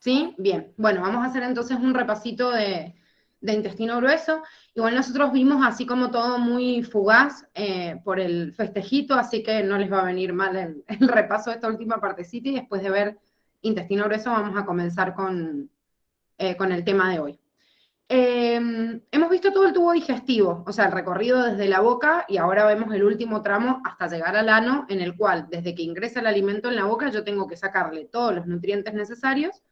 ¿Sí? Bien. Bueno, vamos a hacer entonces un repasito de intestino grueso. Igual nosotros vimos así como todo muy fugaz por el festejito, así que no les va a venir mal el repaso de esta última partecita, y después de ver intestino grueso vamos a comenzar con el tema de hoy. Hemos visto todo el tubo digestivo, o sea, el recorrido desde la boca, y ahora vemos el último tramo hasta llegar al ano, en el cual desde que ingresa el alimento en la boca yo tengo que sacarle todos los nutrientes necesarios,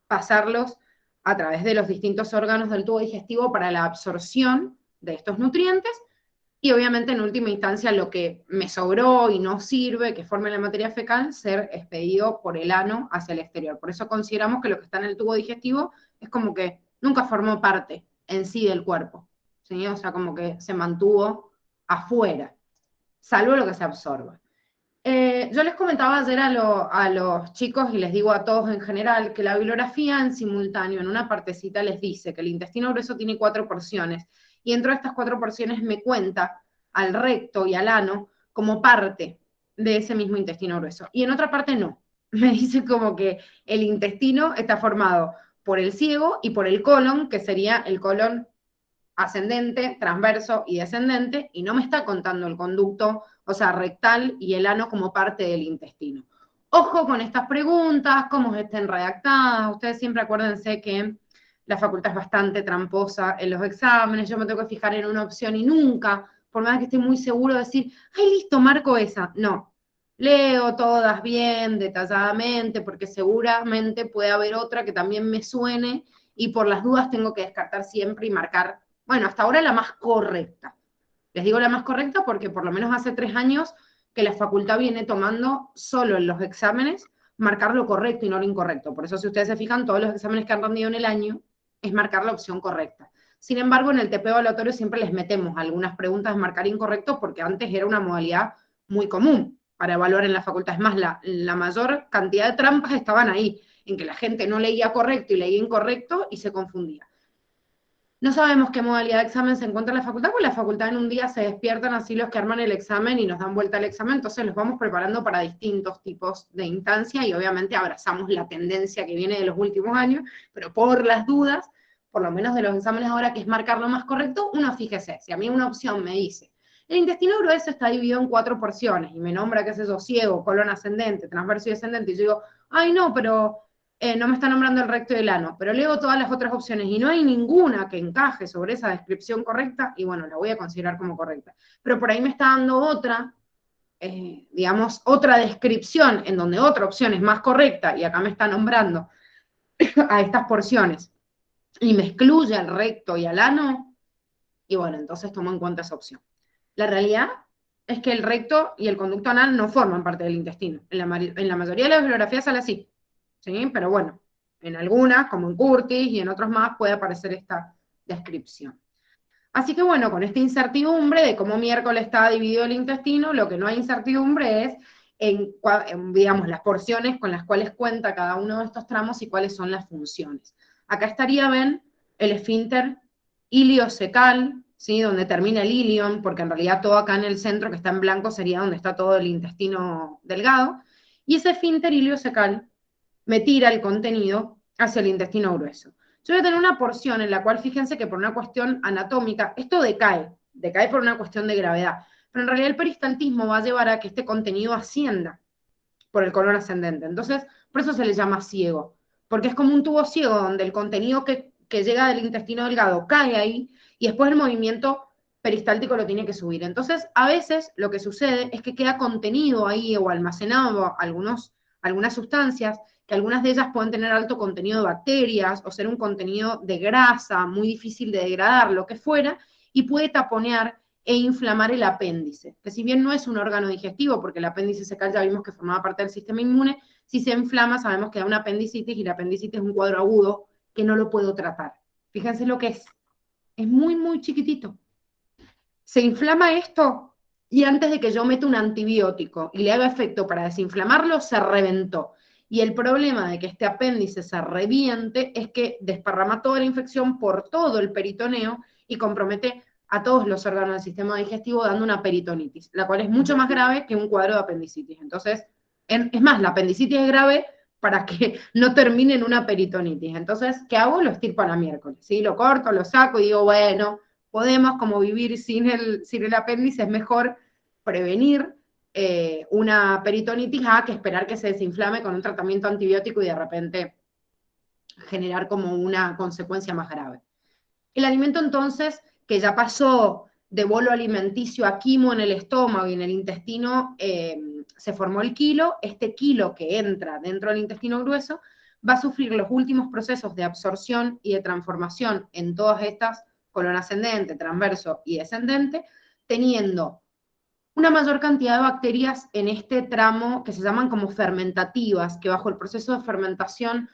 pasarlos a través de los distintos órganos del tubo digestivo para la absorción de estos nutrientes, y obviamente en última instancia lo que me sobró y no sirve, que forme la materia fecal, ser expedido por el ano hacia el exterior. Por eso consideramos que lo que está en el tubo digestivo es como que nunca formó parte en sí del cuerpo, ¿sí? O sea, como que se mantuvo afuera, salvo lo que se absorba. Yo les comentaba ayer a los chicos, y les digo a todos en general, que la bibliografía en simultáneo, en una partecita, les dice que el intestino grueso tiene 4 porciones, y dentro de estas 4 porciones me cuenta al recto y al ano como parte de ese mismo intestino grueso. Y en otra parte no. Me dice como que el intestino está formado por el ciego y por el colon, que sería el colon ascendente, transverso y descendente, y no me está contando el conducto, o sea, rectal y el ano como parte del intestino. Ojo con estas preguntas, cómo estén redactadas. Ustedes siempre acuérdense que la facultad es bastante tramposa en los exámenes. Yo me tengo que fijar en una opción y nunca, por más que esté muy seguro, decir, ay, listo, marco esa. No. Leo todas bien, detalladamente, porque seguramente puede haber otra que también me suene, y por las dudas tengo que descartar siempre y marcar, bueno, hasta ahora la más correcta. Les digo la más correcta porque por lo menos hace 3 años que la facultad viene tomando solo en los exámenes marcar lo correcto y no lo incorrecto. Por eso, si ustedes se fijan, todos los exámenes que han rendido en el año es marcar la opción correcta. Sin embargo, en el TP evaluatorio siempre les metemos algunas preguntas de marcar incorrecto, porque antes era una modalidad muy común para evaluar en la facultad. Es más, la mayor cantidad de trampas estaban ahí, en que la gente no leía correcto y leía incorrecto y se confundía. No sabemos qué modalidad de examen se encuentra en la facultad, porque la facultad en un día se despiertan así los que arman el examen y nos dan vuelta al examen, entonces los vamos preparando para distintos tipos de instancia, y obviamente abrazamos la tendencia que viene de los últimos años, pero por las dudas, por lo menos de los exámenes ahora, que es marcar lo más correcto, uno fíjese, si a mí una opción me dice, el intestino grueso está dividido en 4 porciones, y me nombra, qué sé yo, ciego, colon ascendente, transverso y descendente, y yo digo, ay no, pero no me está nombrando el recto y el ano, pero leo todas las otras opciones y no hay ninguna que encaje sobre esa descripción correcta, y bueno, la voy a considerar como correcta. Pero por ahí me está dando otra, digamos, otra descripción en donde otra opción es más correcta, y acá me está nombrando a estas porciones y me excluye al recto y al ano, y bueno, entonces tomo en cuenta esa opción. La realidad es que el recto y el conducto anal no forman parte del intestino. En la mayoría de las bibliografías sale así, ¿sí? Pero bueno, en algunas, como en Curtis y en otros más, puede aparecer esta descripción. Así que bueno, con esta incertidumbre de cómo miércoles está dividido el intestino, lo que no hay incertidumbre es digamos, las porciones con las cuales cuenta cada uno de estos tramos y cuáles son las funciones. Acá estaría, ven, el esfínter iliocecal, ¿sí? Donde termina el ilion, porque en realidad todo acá en el centro, que está en blanco, sería donde está todo el intestino delgado, y ese esfínter iliocecal me tira el contenido hacia el intestino grueso. Yo voy a tener una porción en la cual, fíjense que por una cuestión anatómica, esto decae por una cuestión de gravedad, pero en realidad el peristaltismo va a llevar a que este contenido ascienda por el colon ascendente. Entonces, por eso se le llama ciego, porque es como un tubo ciego donde el contenido que llega del intestino delgado cae ahí, y después el movimiento peristáltico lo tiene que subir. Entonces, a veces lo que sucede es que queda contenido ahí o almacenado algunas sustancias, que algunas de ellas pueden tener alto contenido de bacterias o ser un contenido de grasa muy difícil de degradar, lo que fuera, y puede taponear e inflamar el apéndice, que si bien no es un órgano digestivo, porque el apéndice secal ya vimos que formaba parte del sistema inmune, si se inflama sabemos que da una apendicitis, y la apendicitis es un cuadro agudo que no lo puedo tratar. Fíjense lo que es muy, muy chiquitito. Se inflama esto, y antes de que yo meta un antibiótico y le haga efecto para desinflamarlo, se reventó. Y el problema de que este apéndice se reviente es que desparrama toda la infección por todo el peritoneo y compromete a todos los órganos del sistema digestivo, dando una peritonitis, la cual es mucho más grave que un cuadro de apendicitis. Entonces, es más, la apendicitis es grave para que no termine en una peritonitis. Entonces, ¿qué hago? Lo estirpo a la miércoles, ¿sí? Lo corto, lo saco y digo, bueno, podemos como vivir sin el apéndice, es mejor prevenir una peritonitis a que esperar que se desinflame con un tratamiento antibiótico y de repente generar como una consecuencia más grave. El alimento entonces, que ya pasó de bolo alimenticio a quimo en el estómago y en el intestino, se formó el quilo. Este quilo que entra dentro del intestino grueso va a sufrir los últimos procesos de absorción y de transformación en todas estas, colon ascendente, transverso y descendente, teniendo una mayor cantidad de bacterias en este tramo que se llaman como fermentativas, que bajo el proceso de fermentación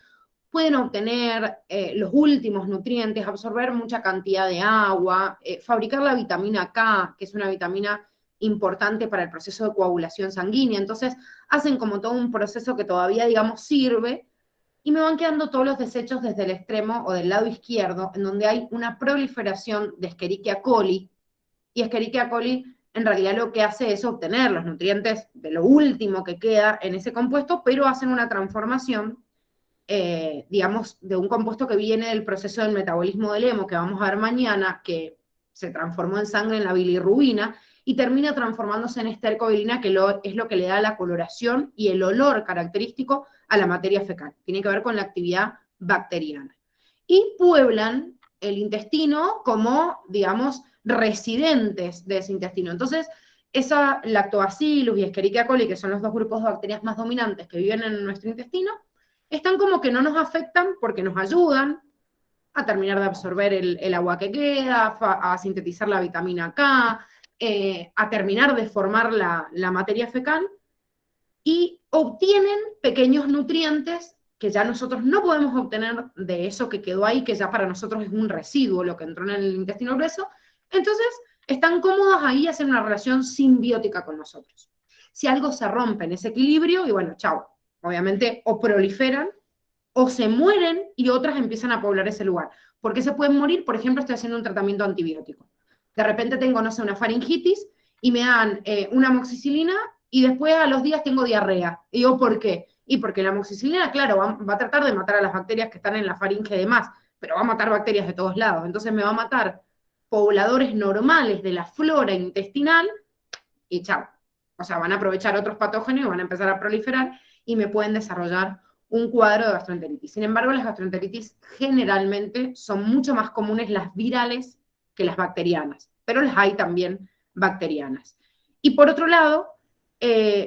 pueden obtener los últimos nutrientes, absorber mucha cantidad de agua, fabricar la vitamina K, que es una vitamina importante para el proceso de coagulación sanguínea. Entonces, hacen como todo un proceso que todavía, digamos, sirve, y me van quedando todos los desechos desde el extremo o del lado izquierdo, en donde hay una proliferación de Escherichia coli, y Escherichia coli en realidad lo que hace es obtener los nutrientes de lo último que queda en ese compuesto, pero hacen una transformación digamos, de un compuesto que viene del proceso del metabolismo del hemo, que vamos a ver mañana, que se transformó en sangre en la bilirrubina, y termina transformándose en estercobilina, que es lo que le da la coloración y el olor característico a la materia fecal. Tiene que ver con la actividad bacteriana. Y pueblan el intestino como, digamos, residentes de ese intestino. Entonces, esa Lactobacillus y Escherichia coli, que son los dos grupos de bacterias más dominantes que viven en nuestro intestino, están como que no nos afectan porque nos ayudan a terminar de absorber el agua que queda, a sintetizar la vitamina K, a terminar de formar la materia fecal, y obtienen pequeños nutrientes que ya nosotros no podemos obtener de eso que quedó ahí, que ya para nosotros es un residuo lo que entró en el intestino grueso. Entonces, están cómodos ahí, hacen una relación simbiótica con nosotros. Si algo se rompe en ese equilibrio, y bueno, chao, obviamente o proliferan o se mueren y otras empiezan a poblar ese lugar. ¿Por qué se pueden morir? Por ejemplo, estoy haciendo un tratamiento antibiótico. De repente tengo, no sé, una faringitis y me dan una amoxicilina y después a los días tengo diarrea. Y digo, ¿por qué? Y porque la amoxicilina, claro, va a tratar de matar a las bacterias que están en la faringe y demás, pero va a matar bacterias de todos lados. Entonces me va a matar pobladores normales de la flora intestinal y chao. O sea, van a aprovechar otros patógenos y van a empezar a proliferar y me pueden desarrollar un cuadro de gastroenteritis. Sin embargo, las gastroenteritis generalmente son mucho más comunes las virales que las bacterianas, pero las hay también bacterianas. Y por otro lado,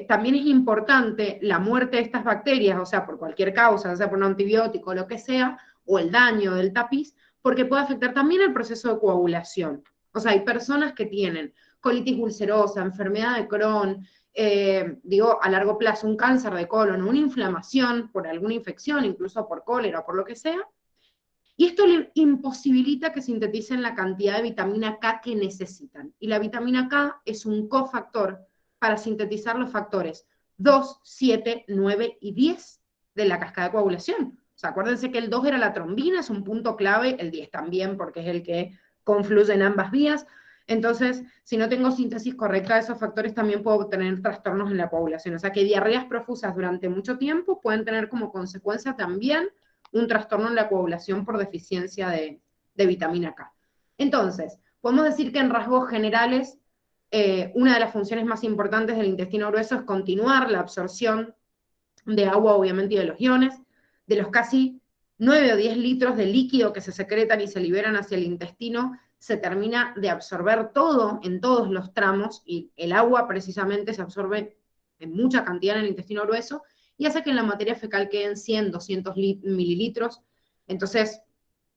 también es importante la muerte de estas bacterias, o sea, por cualquier causa, sea por un antibiótico o lo que sea, o el daño del tapiz, porque puede afectar también el proceso de coagulación. O sea, hay personas que tienen colitis ulcerosa, enfermedad de Crohn, digo, a largo plazo, un cáncer de colon, una inflamación por alguna infección, incluso por cólera o por lo que sea, y esto le imposibilita que sinteticen la cantidad de vitamina K que necesitan. Y la vitamina K es un cofactor para sintetizar los factores 2, 7, 9 y 10 de la cascada de coagulación. O sea, acuérdense que el 2 era la trombina, es un punto clave, el 10 también, porque es el que confluye en ambas vías. Entonces, si no tengo síntesis correcta de esos factores, también puedo tener trastornos en la coagulación. O sea, que diarreas profusas durante mucho tiempo pueden tener como consecuencia también un trastorno en la coagulación por deficiencia de vitamina K. Entonces, podemos decir que en rasgos generales, una de las funciones más importantes del intestino grueso es continuar la absorción de agua, obviamente, y de los iones, de los casi 9 o 10 litros de líquido que se secretan y se liberan hacia el intestino, se termina de absorber todo en todos los tramos, y el agua precisamente se absorbe en mucha cantidad en el intestino grueso, y hace que en la materia fecal queden 100, 200 mililitros. Entonces,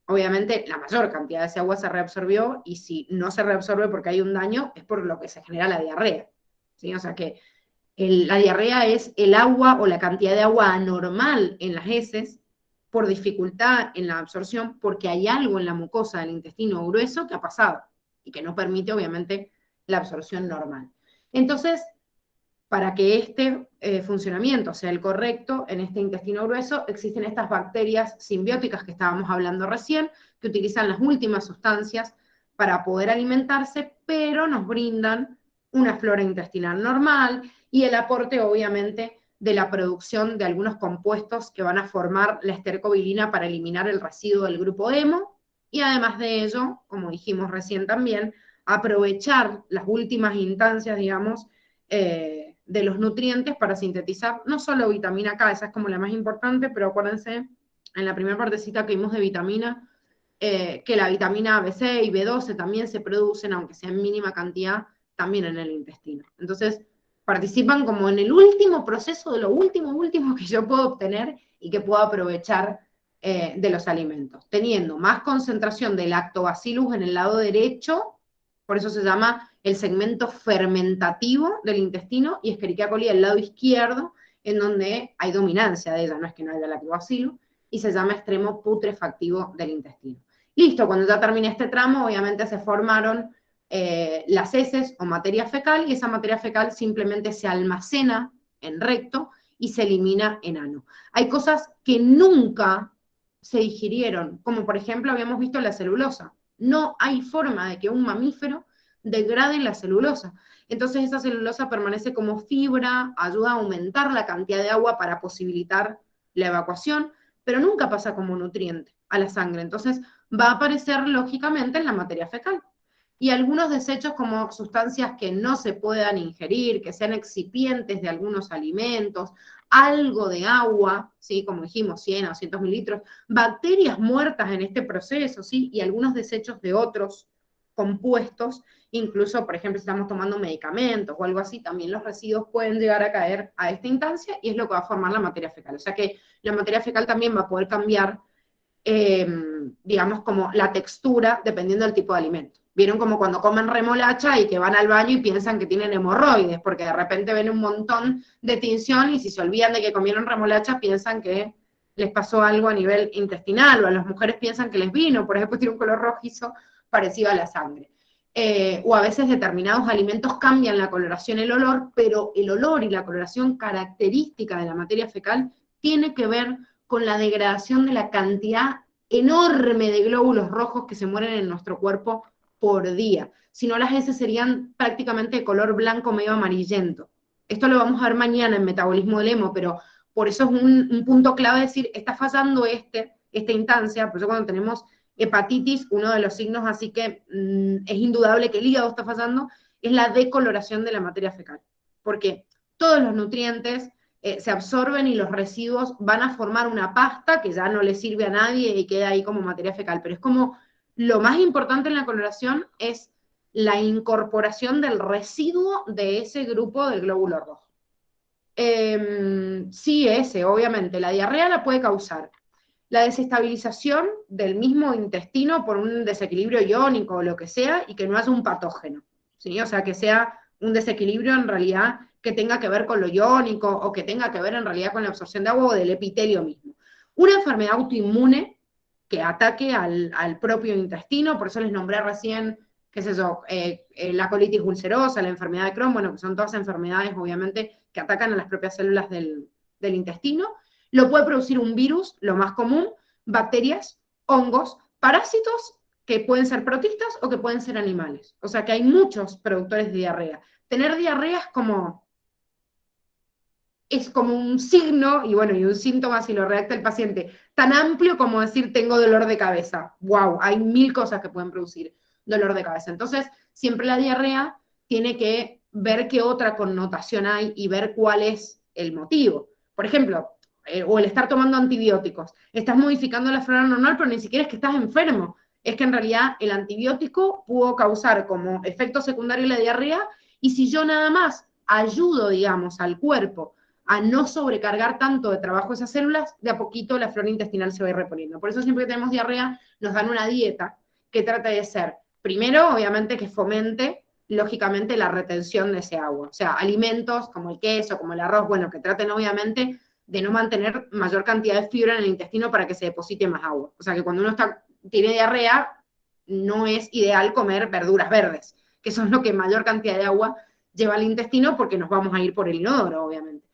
obviamente, la mayor cantidad de ese agua se reabsorbió, y si no se reabsorbe porque hay un daño, es por lo que se genera la diarrea. ¿Sí? O sea que la diarrea es el agua o la cantidad de agua anormal en las heces por dificultad en la absorción, porque hay algo en la mucosa del intestino grueso que ha pasado y que no permite, obviamente, la absorción normal. Entonces, para que este funcionamiento sea el correcto en este intestino grueso, existen estas bacterias simbióticas que estábamos hablando recién, que utilizan las últimas sustancias para poder alimentarse, pero nos brindan una flora intestinal normal y el aporte, obviamente, de la producción de algunos compuestos que van a formar la estercobilina para eliminar el residuo del grupo hemo, y además de ello, como dijimos recién también, aprovechar las últimas instancias, digamos, de los nutrientes para sintetizar no solo vitamina K, esa es como la más importante, pero acuérdense, en la primera partecita que vimos de vitamina, que la vitamina B6 y B12 también se producen, aunque sea en mínima cantidad, también en el intestino. Entonces, participan como en el último proceso de lo último que yo puedo obtener y que puedo aprovechar de los alimentos, teniendo más concentración de lactobacillus en el lado derecho, por eso se llama el segmento fermentativo del intestino, y Escherichia coli el lado izquierdo, en donde hay dominancia de ella, no es que no haya lactobacillus, y se llama extremo putrefactivo del intestino. Listo, cuando ya terminé este tramo, obviamente se formaron las heces o materia fecal, y esa materia fecal simplemente se almacena en recto y se elimina en ano. Hay cosas que nunca se digirieron, como por ejemplo habíamos visto la celulosa. No hay forma de que un mamífero degrade la celulosa. Entonces esa celulosa permanece como fibra, ayuda a aumentar la cantidad de agua para posibilitar la evacuación, pero nunca pasa como nutriente a la sangre. Entonces va a aparecer lógicamente en la materia fecal. Y algunos desechos como sustancias que no se puedan ingerir, que sean excipientes de algunos alimentos, algo de agua, ¿sí? Como dijimos, 100 o 200 mililitros, bacterias muertas en este proceso, ¿sí? Y algunos desechos de otros compuestos, incluso, por ejemplo, si estamos tomando medicamentos o algo así, también los residuos pueden llegar a caer a esta instancia y es lo que va a formar la materia fecal. O sea que la materia fecal también va a poder cambiar, digamos, como la textura dependiendo del tipo de alimento. Vieron como cuando comen remolacha y que van al baño y piensan que tienen hemorroides, porque de repente ven un montón de tinción y si se olvidan de que comieron remolacha piensan que les pasó algo a nivel intestinal, o a las mujeres piensan que les vino, por ejemplo tiene un color rojizo parecido a la sangre. O a veces determinados alimentos cambian la coloración, el olor, pero el olor y la coloración característica de la materia fecal tiene que ver con la degradación de la cantidad enorme de glóbulos rojos que se mueren en nuestro cuerpo por día. Si no, las heces serían prácticamente de color blanco medio amarillento. Esto lo vamos a ver mañana en metabolismo del hemo, pero por eso es un punto clave decir, está fallando esta instancia, por eso cuando tenemos hepatitis, uno de los signos, así que es indudable que el hígado está fallando, es la decoloración de la materia fecal. Porque todos los nutrientes se absorben y los residuos van a formar una pasta que ya no le sirve a nadie y queda ahí como materia fecal. Pero es como lo más importante en la coloración es la incorporación del residuo de ese grupo del glóbulo rojo. Sí, ese, obviamente. La diarrea la puede causar la desestabilización del mismo intestino por un desequilibrio iónico o lo que sea, y que no haya un patógeno, ¿sí? O sea, que sea un desequilibrio en realidad que tenga que ver con lo iónico o que tenga que ver en realidad con la absorción de agua o del epitelio mismo. Una enfermedad autoinmune que ataque al propio intestino, por eso les nombré recién, qué sé yo, la colitis ulcerosa, la enfermedad de Crohn, bueno, que son todas enfermedades obviamente que atacan a las propias células del intestino. Lo puede producir un virus, lo más común, bacterias, hongos, parásitos que pueden ser protistas o que pueden ser animales. O sea que hay muchos productores de diarrea. Tener diarrea es como un signo, y bueno, y un síntoma si lo redacta el paciente, tan amplio como decir tengo dolor de cabeza. ¡Wow! Hay 1000 cosas que pueden producir dolor de cabeza. Entonces, siempre la diarrea tiene que ver qué otra connotación hay y ver cuál es el motivo. Por ejemplo, o el estar tomando antibióticos. Estás modificando la flora normal, pero ni siquiera es que estás enfermo. Es que en realidad el antibiótico pudo causar como efecto secundario la diarrea, y si yo nada más ayudo, digamos, al cuerpo a no sobrecargar tanto de trabajo esas células, de a poquito la flora intestinal se va a ir reponiendo. Por eso siempre que tenemos diarrea nos dan una dieta que trata de ser, primero, obviamente, que fomente, lógicamente, la retención de ese agua. O sea, alimentos como el queso, como el arroz, bueno, que traten obviamente de no mantener mayor cantidad de fibra en el intestino para que se deposite más agua. O sea, que cuando uno tiene diarrea, no es ideal comer verduras verdes, que son lo que mayor cantidad de agua lleva al intestino, porque nos vamos a ir por el inodoro, obviamente.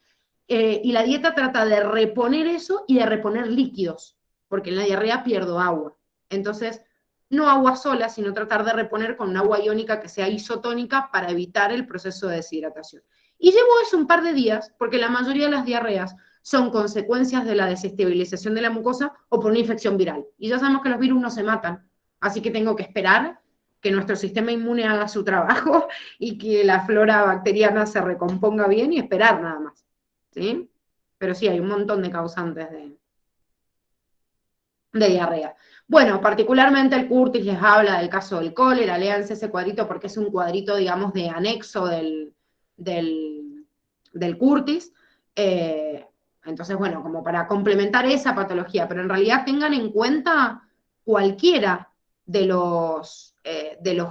Y la dieta trata de reponer eso y de reponer líquidos, porque en la diarrea pierdo agua. Entonces, no agua sola, sino tratar de reponer con un agua iónica que sea isotónica para evitar el proceso de deshidratación. Y llevo eso un par de días, porque la mayoría de las diarreas son consecuencias de la desestabilización de la mucosa o por una infección viral. Y ya sabemos que los virus no se matan, así que tengo que esperar que nuestro sistema inmune haga su trabajo y que la flora bacteriana se recomponga bien y esperar nada más. ¿Sí? Pero sí, hay un montón de causantes de diarrea. Bueno, particularmente el Curtis les habla del caso del cólera, léanse ese cuadrito porque es un cuadrito, digamos, de anexo del Curtis. Entonces, bueno, como para complementar esa patología, pero en realidad tengan en cuenta cualquiera de los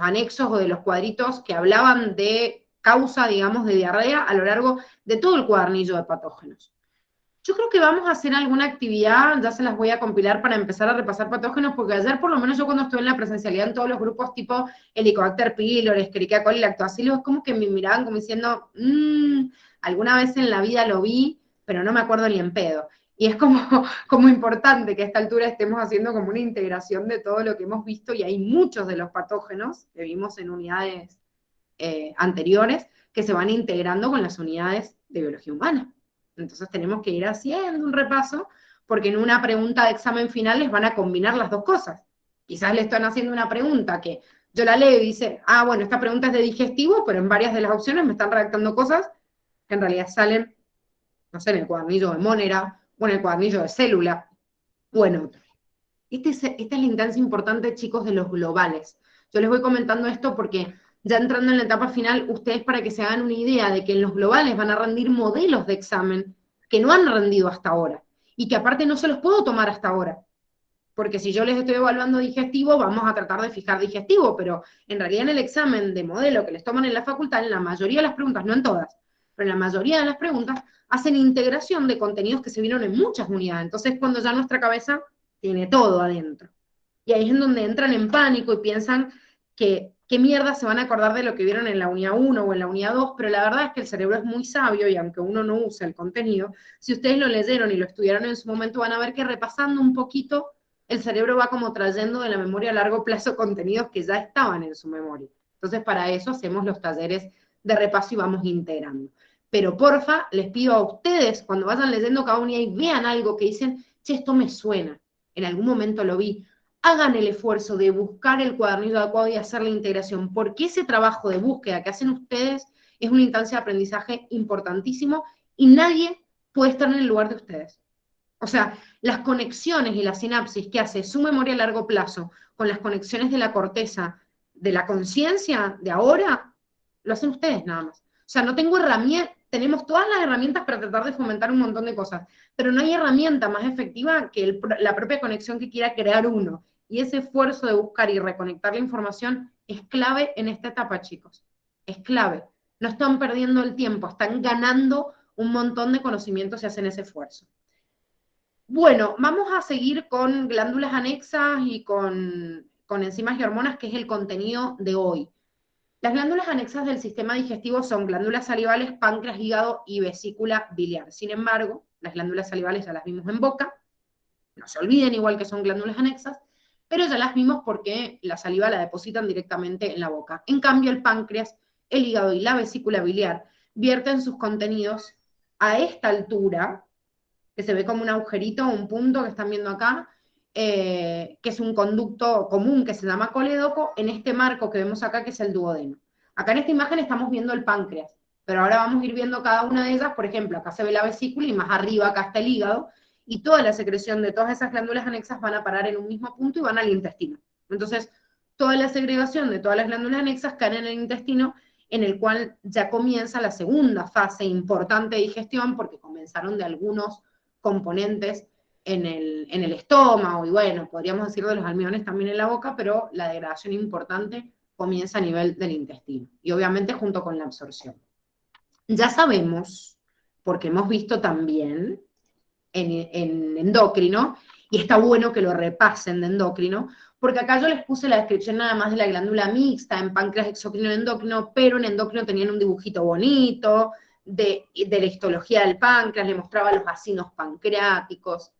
anexos o de los cuadritos que hablaban de causa, digamos, de diarrea a lo largo de todo el cuadernillo de patógenos. Yo creo que vamos a hacer alguna actividad, ya se las voy a compilar para empezar a repasar patógenos, porque ayer por lo menos yo cuando estuve en la presencialidad en todos los grupos tipo Helicobacter pylori, Escherichia coli, Lactobacillus, es como que me miraban como diciendo, alguna vez en la vida lo vi, pero no me acuerdo ni en pedo. Y es como, como importante que a esta altura estemos haciendo como una integración de todo lo que hemos visto, y hay muchos de los patógenos que vimos en unidades anteriores que se van integrando con las unidades de biología humana. Entonces tenemos que ir haciendo un repaso, porque en una pregunta de examen final les van a combinar las dos cosas. Quizás le están haciendo una pregunta que yo la leo y dice, ah, bueno, esta pregunta es de digestivo, pero en varias de las opciones me están redactando cosas que en realidad salen, no sé, en el cuadernillo de Monera, o en el cuadernillo de célula, o en otro. Esta es la instancia importante, chicos, de los globales. Yo les voy comentando esto porque ya entrando en la etapa final, ustedes para que se hagan una idea de que en los globales van a rendir modelos de examen que no han rendido hasta ahora y que aparte no se los puedo tomar hasta ahora. Porque si yo les estoy evaluando digestivo, vamos a tratar de fijar digestivo, pero en realidad en el examen de modelo que les toman en la facultad, en la mayoría de las preguntas, no en todas, pero en la mayoría de las preguntas, hacen integración de contenidos que se vieron en muchas unidades. Entonces, cuando ya nuestra cabeza tiene todo adentro. Y ahí es en donde entran en pánico y piensan que qué mierda se van a acordar de lo que vieron en la unidad 1 o en la unidad 2, pero la verdad es que el cerebro es muy sabio y aunque uno no use el contenido, si ustedes lo leyeron y lo estudiaron en su momento, van a ver que repasando un poquito, el cerebro va como trayendo de la memoria a largo plazo contenidos que ya estaban en su memoria. Entonces, para eso hacemos los talleres de repaso y vamos integrando. Pero porfa, les pido a ustedes, cuando vayan leyendo cada unidad y vean algo que dicen, che, esto me suena, en algún momento lo vi, hagan el esfuerzo de buscar el cuadernillo adecuado y hacer la integración, porque ese trabajo de búsqueda que hacen ustedes es una instancia de aprendizaje importantísimo y nadie puede estar en el lugar de ustedes. O sea, las conexiones y la sinapsis que hace su memoria a largo plazo con las conexiones de la corteza, de la conciencia de ahora, lo hacen ustedes nada más. O sea, no tengo herramientas, tenemos todas las herramientas para tratar de fomentar un montón de cosas, pero no hay herramienta más efectiva que la propia conexión que quiera crear uno. Y ese esfuerzo de buscar y reconectar la información es clave en esta etapa, chicos. Es clave. No están perdiendo el tiempo, están ganando un montón de conocimientos si hacen ese esfuerzo. Bueno, vamos a seguir con glándulas anexas y con enzimas y hormonas, que es el contenido de hoy. Las glándulas anexas del sistema digestivo son glándulas salivales, páncreas, hígado y vesícula biliar. Sin embargo, las glándulas salivales ya las vimos en boca, no se olviden igual que son glándulas anexas, pero ya las vimos porque la saliva la depositan directamente en la boca. En cambio, el páncreas, el hígado y la vesícula biliar vierten sus contenidos a esta altura, que se ve como un agujerito, un punto que están viendo acá, que es un conducto común que se llama colédoco, en este marco que vemos acá, que es el duodeno. Acá en esta imagen estamos viendo el páncreas, pero ahora vamos a ir viendo cada una de ellas. Por ejemplo, acá se ve la vesícula y más arriba acá está el hígado, y toda la secreción de todas esas glándulas anexas van a parar en un mismo punto y van al intestino. Entonces, toda la segregación de todas las glándulas anexas caen en el intestino, en el cual ya comienza la segunda fase importante de digestión, porque comenzaron de algunos componentes en el estómago, y bueno, podríamos decir de los almidones también en la boca, pero la degradación importante comienza a nivel del intestino, y obviamente junto con la absorción. Ya sabemos, porque hemos visto también en endocrino, y está bueno que lo repasen de endocrino, porque acá yo les puse la descripción nada más de la glándula mixta, en páncreas, exocrino y endocrino, pero en endocrino tenían un dibujito bonito, de la histología del páncreas, le mostraba los acinos pancreáticos,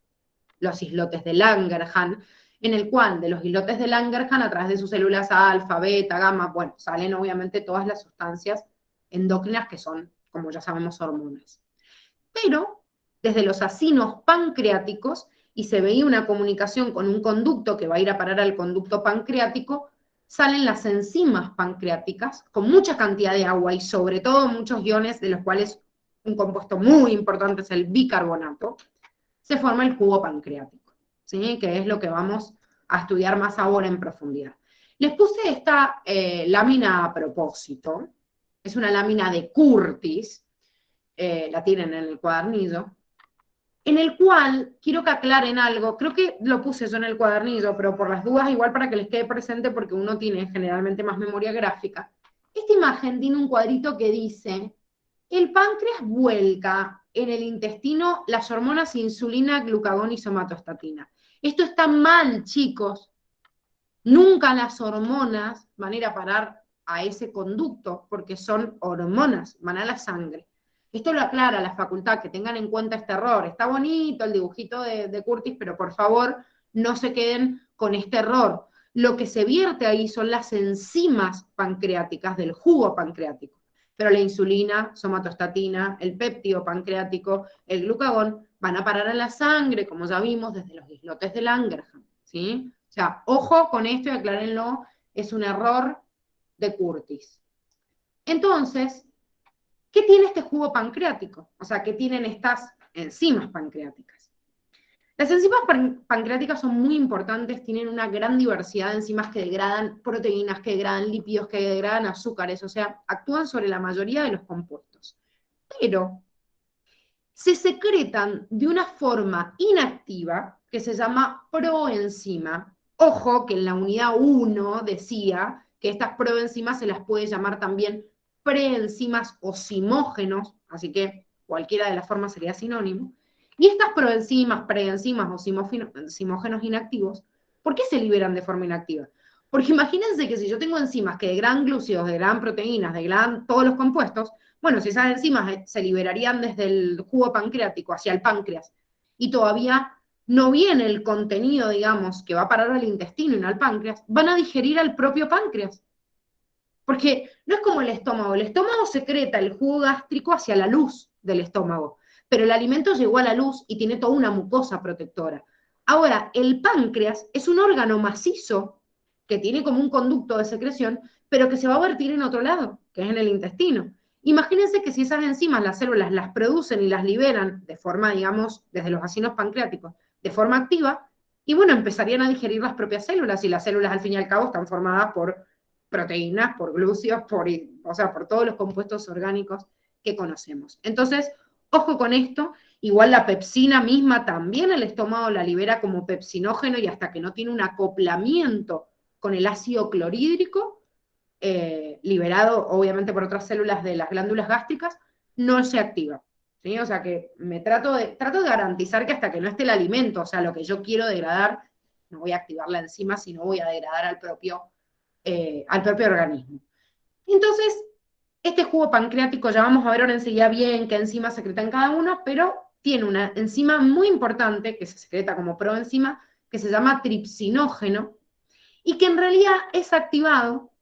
los islotes de Langerhans, en el cual de los islotes de Langerhans, a través de sus células alfa, beta, gamma, bueno, salen obviamente todas las sustancias endócrinas que son como ya sabemos, hormonas. Pero desde los acinos pancreáticos, y se veía una comunicación con un conducto que va a ir a parar al conducto pancreático, salen las enzimas pancreáticas con mucha cantidad de agua y sobre todo muchos iones, de los cuales un compuesto muy importante es el bicarbonato. Se forma el jugo pancreático, ¿sí? Que es lo que vamos a estudiar más ahora en profundidad. Les puse esta lámina a propósito. Es una lámina de Curtis, la tienen en el cuadernillo, en el cual quiero que aclaren algo. Creo que lo puse yo en el cuadernillo, pero por las dudas, igual para que les quede presente, porque uno tiene generalmente más memoria gráfica. Esta imagen tiene un cuadrito que dice: el páncreas vuelca en el intestino las hormonas insulina, glucagón y somatostatina. Esto está mal, chicos. Nunca las hormonas van a ir a parar a ese conducto, porque son hormonas, van a la sangre. Esto lo aclara la facultad, que tengan en cuenta este error. Está bonito el dibujito de Curtis, pero por favor no se queden con este error. Lo que se vierte ahí son las enzimas pancreáticas del jugo pancreático. Pero la insulina, somatostatina, el péptido pancreático, el glucagón, van a parar a la sangre, como ya vimos desde los islotes de Langerhans, ¿sí? O sea, ojo con esto y aclárenlo, es un error de Curtis. Entonces, ¿qué tiene este jugo pancreático? O sea, ¿qué tienen estas enzimas pancreáticas? Las enzimas pancreáticas son muy importantes, tienen una gran diversidad de enzimas que degradan proteínas, que degradan lípidos, que degradan azúcares, o sea, actúan sobre la mayoría de los compuestos. Pero se secretan de una forma inactiva que se llama proenzima. Ojo que en la unidad 1 decía que estas proenzimas se las puede llamar también preenzimas o simógenos, así que cualquiera de las formas sería sinónimo. Y estas proenzimas, preenzimas o simógenos inactivos, ¿por qué se liberan de forma inactiva? Porque imagínense que si yo tengo enzimas que degradan glúcidos, degradan proteínas, degradan todos los compuestos, bueno, si esas enzimas se liberarían desde el jugo pancreático hacia el páncreas y todavía no viene el contenido, digamos, que va a parar al intestino y no al páncreas, van a digerir al propio páncreas. Porque no es como el estómago secreta el jugo gástrico hacia la luz del estómago, pero el alimento llegó a la luz y tiene toda una mucosa protectora. Ahora, el páncreas es un órgano macizo que tiene como un conducto de secreción, pero que se va a vertir en otro lado, que es en el intestino. Imagínense que si esas enzimas las células las producen y las liberan de forma, digamos, desde los acinos pancreáticos, de forma activa, y bueno, empezarían a digerir las propias células, y las células al fin y al cabo están formadas por proteínas, por glúcidos, o sea, por todos los compuestos orgánicos que conocemos. Entonces, ojo con esto, igual la pepsina misma también el estómago la libera como pepsinógeno y hasta que no tiene un acoplamiento con el ácido clorhídrico, liberado obviamente por otras células de las glándulas gástricas, no se activa. ¿Sí? O sea que trato de garantizar que hasta que no esté el alimento, o sea, lo que yo quiero degradar, no voy a activar la enzima, sino voy a degradar al propio organismo. Entonces, este jugo pancreático, ya vamos a ver ahora enseguida bien qué enzima secreta en cada uno, pero tiene una enzima muy importante que se secreta como proenzima, que se llama tripsinógeno, y que en realidad es activado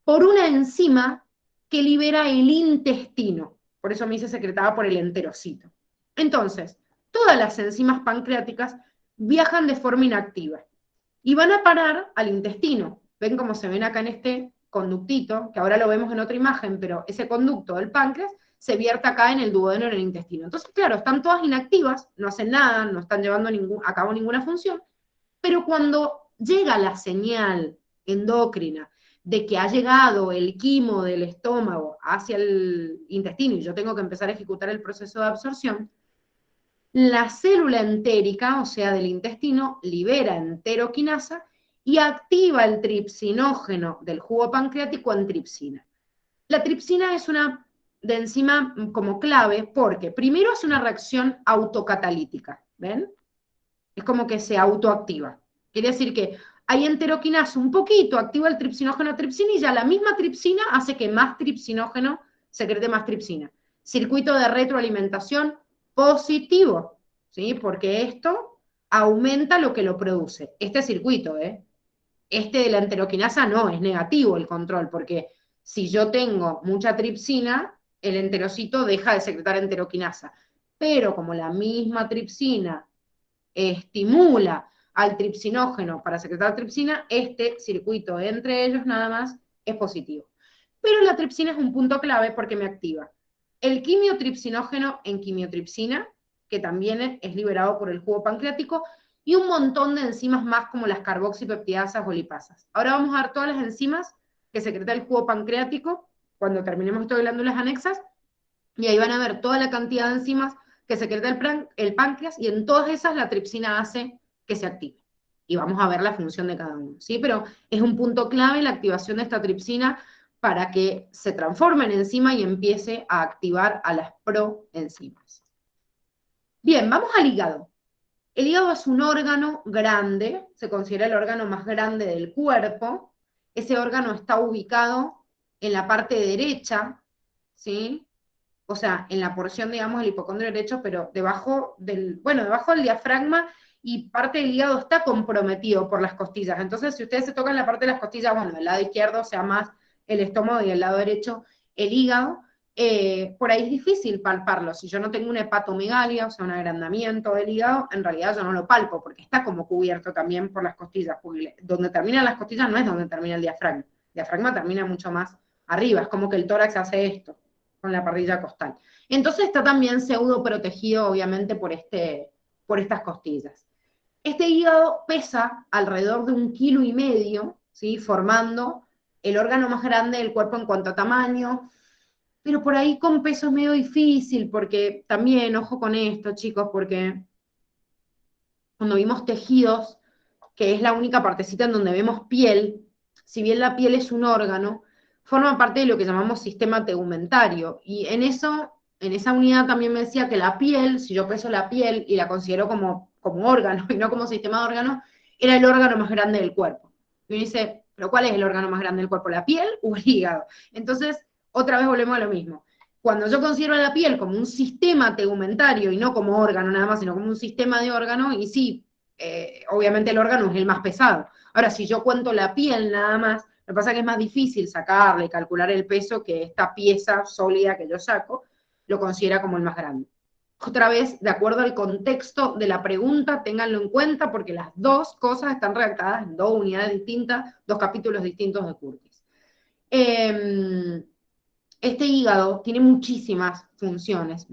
por una enzima que libera el intestino. Por eso me dice secretada por el enterocito. Entonces, todas las enzimas pancreáticas viajan de forma inactiva y van a parar al intestino. ¿Ven cómo se ven acá en este conductito? Que ahora lo vemos en otra imagen, pero ese conducto del páncreas se vierte acá en el duodeno, en el intestino. Entonces, claro, están todas inactivas, no hacen nada, no están llevando a cabo ninguna función, pero cuando llega la señal endocrina de que ha llegado el quimo del estómago hacia el intestino y yo tengo que empezar a ejecutar el proceso de absorción, la célula entérica, o sea, del intestino, libera enteroquinasa y activa el tripsinógeno del jugo pancreático en tripsina. La tripsina es una enzima como clave porque primero hace una reacción autocatalítica, ¿ven? Es como que se autoactiva. Quiere decir que hay enteroquinasa un poquito, activa el tripsinógeno tripsina y ya la misma tripsina hace que más tripsinógeno secrete más tripsina. Circuito de retroalimentación positivo, ¿sí? Porque esto aumenta lo que lo produce. Este circuito, Este de la enteroquinasa no, es negativo el control, porque si yo tengo mucha tripsina, el enterocito deja de secretar enteroquinasa. Pero como la misma tripsina estimula al tripsinógeno para secretar tripsina, este circuito entre ellos nada más es positivo. Pero la tripsina es un punto clave porque me activa el quimiotripsinógeno en quimiotripsina, que también es liberado por el jugo pancreático, y un montón de enzimas más como las carboxipeptidasas o lipasas. Ahora vamos a ver todas las enzimas que secreta el jugo pancreático cuando terminemos esto de glándulas anexas, y ahí van a ver toda la cantidad de enzimas que secreta el páncreas, y en todas esas la tripsina hace que se active. Y vamos a ver la función de cada uno, ¿sí? Pero es un punto clave la activación de esta tripsina para que se transforme en enzima y empiece a activar a las proenzimas. Bien, vamos al hígado. El hígado es un órgano grande, se considera el órgano más grande del cuerpo. Ese órgano está ubicado en la parte derecha, ¿sí? O sea, en la porción, digamos, del hipocondrio derecho, pero debajo del diafragma, y parte del hígado está comprometido por las costillas. Entonces, si ustedes se tocan la parte de las costillas, bueno, del lado izquierdo, o sea, más el estómago, y el lado derecho el hígado, por ahí es difícil palparlo. Si yo no tengo una hepatomegalia, o sea, un agrandamiento del hígado, en realidad yo no lo palpo, porque está como cubierto también por las costillas, porque donde terminan las costillas no es donde termina el diafragma. El diafragma termina mucho más arriba, es como que el tórax hace esto con la parrilla costal. Entonces está también pseudo protegido, obviamente, por estas costillas. Este hígado pesa alrededor de 1,5 kilos, ¿sí? Formando el órgano más grande del cuerpo en cuanto a tamaño, pero por ahí con peso es medio difícil, porque también, ojo con esto, chicos, porque cuando vimos tejidos, que es la única partecita en donde vemos piel, si bien la piel es un órgano, forma parte de lo que llamamos sistema tegumentario. Y en esa unidad también me decía que la piel, si yo peso la piel y la considero como órgano y no como sistema de órganos, era el órgano más grande del cuerpo. Y uno dice, ¿pero cuál es el órgano más grande del cuerpo? ¿La piel o el hígado? Entonces, otra vez volvemos a lo mismo. Cuando yo considero la piel como un sistema tegumentario y no como órgano nada más, sino como un sistema de órganos, y sí, obviamente el órgano es el más pesado. Ahora, si yo cuento la piel nada más, lo que pasa es que es más difícil sacarle, calcular el peso, que esta pieza sólida que yo saco lo considera como el más grande. Otra vez, de acuerdo al contexto de la pregunta, ténganlo en cuenta, porque las dos cosas están redactadas en dos unidades distintas, dos capítulos distintos de Curtis. Este hígado tiene muchísimas funciones,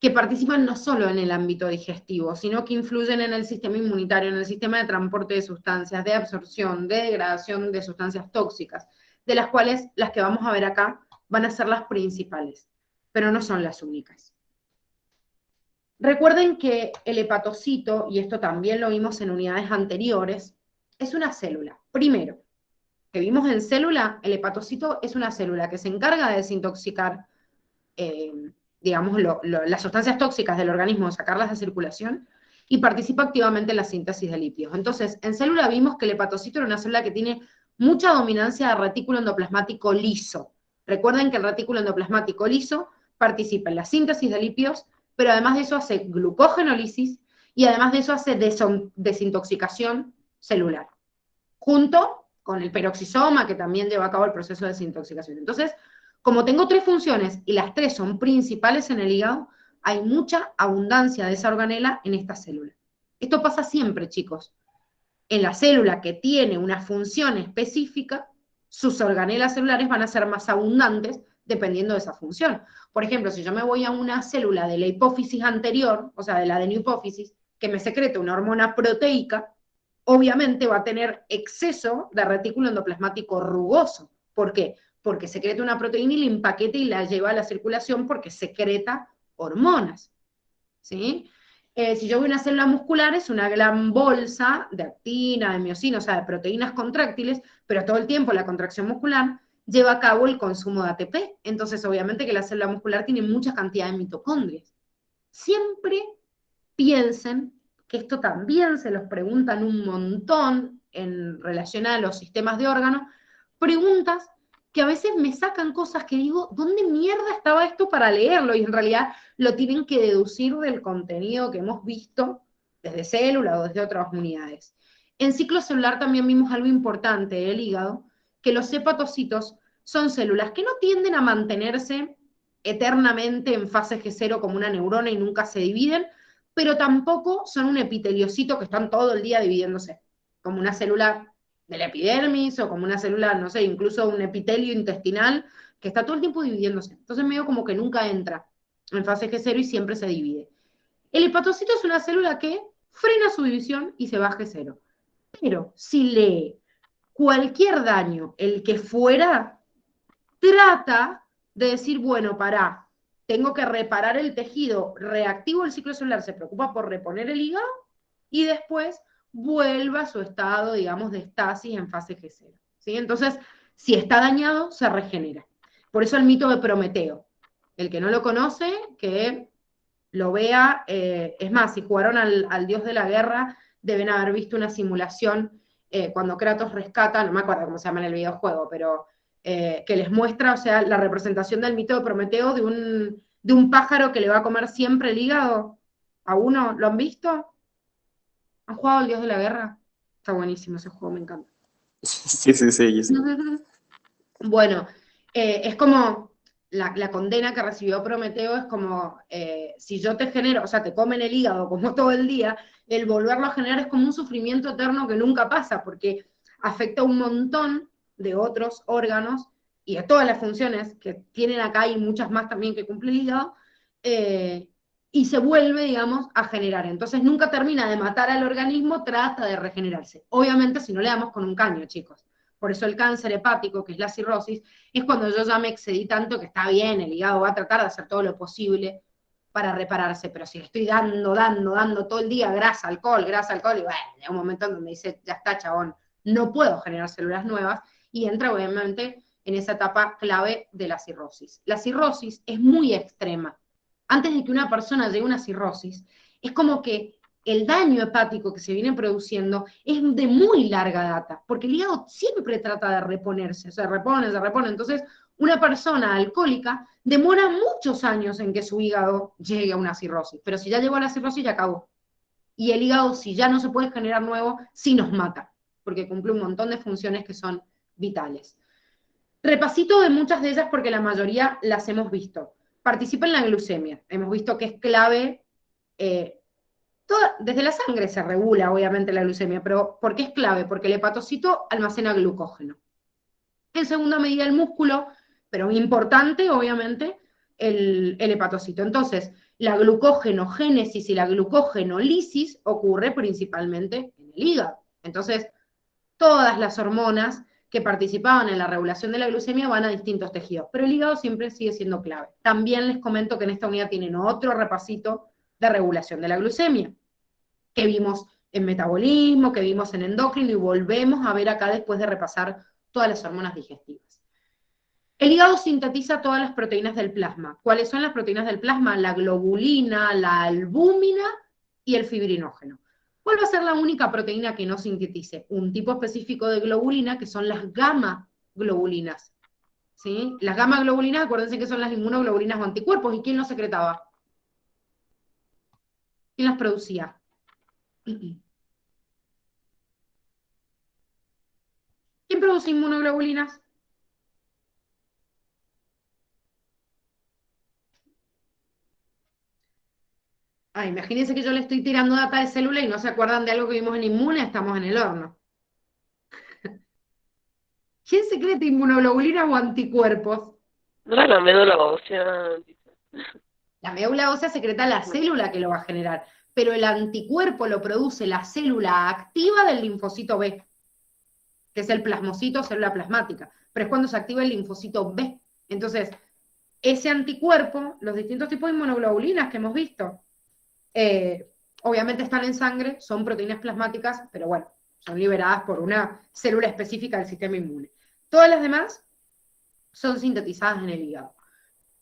que participan no solo en el ámbito digestivo, sino que influyen en el sistema inmunitario, en el sistema de transporte de sustancias, de absorción, de degradación de sustancias tóxicas, de las cuales las que vamos a ver acá van a ser las principales, pero no son las únicas. Recuerden que el hepatocito, y esto también lo vimos en unidades anteriores, es una célula. Primero, que vimos en célula, el hepatocito es una célula que se encarga de desintoxicar digamos, las sustancias tóxicas del organismo, sacarlas de circulación, y participa activamente en la síntesis de lípidos. Entonces, en célula vimos que el hepatocito era una célula que tiene mucha dominancia de retículo endoplasmático liso. Recuerden que el retículo endoplasmático liso participa en la síntesis de lípidos, pero además de eso hace glucogenólisis, y además de eso hace desintoxicación celular, junto con el peroxisoma, que también lleva a cabo el proceso de desintoxicación. Entonces, como tengo tres funciones y las tres son principales en el hígado, hay mucha abundancia de esa organela en esta célula. Esto pasa siempre, chicos. En la célula que tiene una función específica, sus organelas celulares van a ser más abundantes dependiendo de esa función. Por ejemplo, si yo me voy a una célula de la hipófisis anterior, o sea, de la adenohipófisis, que me secreta una hormona proteica, obviamente va a tener exceso de retículo endoplasmático rugoso. ¿Por qué? Porque secreta una proteína y la empaqueta y la lleva a la circulación porque secreta hormonas, ¿sí? Si yo veo una célula muscular, es una gran bolsa de actina, de miocina, o sea, de proteínas contráctiles, pero todo el tiempo la contracción muscular lleva a cabo el consumo de ATP. Entonces, obviamente que la célula muscular tiene mucha cantidad de mitocondrias. Siempre piensen que esto también se los preguntan un montón en relación a los sistemas de órganos, preguntas que a veces me sacan cosas que digo, ¿dónde mierda estaba esto para leerlo? Y en realidad lo tienen que deducir del contenido que hemos visto desde célula o desde otras unidades. En ciclo celular también vimos algo importante del hígado, que los hepatocitos son células que no tienden a mantenerse eternamente en fase G0 como una neurona y nunca se dividen, pero tampoco son un epiteliocito que están todo el día dividiéndose, como una célula de la epidermis o como una célula, no sé, incluso un epitelio intestinal que está todo el tiempo dividiéndose. Entonces medio como que nunca entra en fase G0 y siempre se divide. El hepatocito es una célula que frena su división y se va a G0. Pero si lee cualquier daño, el que fuera, trata de decir, bueno, pará, tengo que reparar el tejido, reactivo el ciclo celular, se preocupa por reponer el hígado y después vuelva a su estado, digamos, de estasis en fase G0. ¿Sí? Entonces, si está dañado, se regenera. Por eso el mito de Prometeo. El que no lo conoce, que lo vea. Es más, si jugaron al dios de la guerra, deben haber visto una simulación cuando Kratos rescata, no me acuerdo cómo se llama en el videojuego, pero que les muestra, o sea, la representación del mito de Prometeo de un pájaro que le va a comer siempre el hígado a uno. ¿Lo han visto? ¿Han jugado al dios de la guerra? Está buenísimo ese juego, me encanta. Sí, sí, sí, sí. Bueno, es como la condena que recibió Prometeo es como, si yo te genero, o sea, te comen el hígado como todo el día, el volverlo a generar es como un sufrimiento eterno que nunca pasa, porque afecta un montón de otros órganos y de todas las funciones que tienen acá y muchas más también que cumple el hígado, eh, y se vuelve, digamos, a generar. Entonces nunca termina de matar al organismo, trata de regenerarse. Obviamente si no le damos con un caño, chicos. Por eso el cáncer hepático, que es la cirrosis, es cuando yo ya me excedí tanto que está bien, el hígado va a tratar de hacer todo lo posible para repararse, pero si le estoy dando todo el día grasa, alcohol, y bueno, llega un momento en donde dice, ya está, chabón, no puedo generar células nuevas, y entra obviamente en esa etapa clave de la cirrosis. La cirrosis es muy extrema. Antes de que una persona llegue a una cirrosis, es como que el daño hepático que se viene produciendo es de muy larga data, porque el hígado siempre trata de reponerse, se repone. Entonces, una persona alcohólica demora muchos años en que su hígado llegue a una cirrosis, pero si ya llegó a la cirrosis ya acabó. Y el hígado, si ya no se puede generar nuevo, sí nos mata, porque cumple un montón de funciones que son vitales. Repasito de muchas de ellas porque la mayoría las hemos visto. Participa en la glucemia. Hemos visto que es clave. Desde la sangre se regula, obviamente, la glucemia, pero ¿por qué es clave? Porque el hepatocito almacena glucógeno. En segunda medida, el músculo, pero importante, obviamente, el hepatocito. Entonces, la glucógenogénesis y la glucógenolisis ocurre principalmente en el hígado. Entonces, todas las hormonas que participaban en la regulación de la glucemia van a distintos tejidos, pero el hígado siempre sigue siendo clave. También les comento que en esta unidad tienen otro repasito de regulación de la glucemia, que vimos en metabolismo, que vimos en endocrino, y volvemos a ver acá después de repasar todas las hormonas digestivas. El hígado sintetiza todas las proteínas del plasma. ¿Cuáles son las proteínas del plasma? La globulina, la albúmina y el fibrinógeno. ¿Cuál va a ser la única proteína que no sintetice? Un tipo específico de globulina, que son las gamma globulinas. ¿Sí? Las gamma globulinas, acuérdense que son las inmunoglobulinas o anticuerpos. ¿Y quién los secretaba? ¿Quién las producía? ¿Quién produce inmunoglobulinas? Ah, imagínense que yo le estoy tirando data de célula y no se acuerdan de algo que vimos en inmune, estamos en el horno. ¿Quién secreta inmunoglobulinas o anticuerpos? No era la médula ósea. La médula ósea secreta la célula que lo va a generar, pero el anticuerpo lo produce la célula activa del linfocito B, que es el plasmocito, célula plasmática, pero es cuando se activa el linfocito B. Entonces, ese anticuerpo, los distintos tipos de inmunoglobulinas que hemos visto, obviamente están en sangre, son proteínas plasmáticas, pero bueno, son liberadas por una célula específica del sistema inmune. Todas las demás son sintetizadas en el hígado.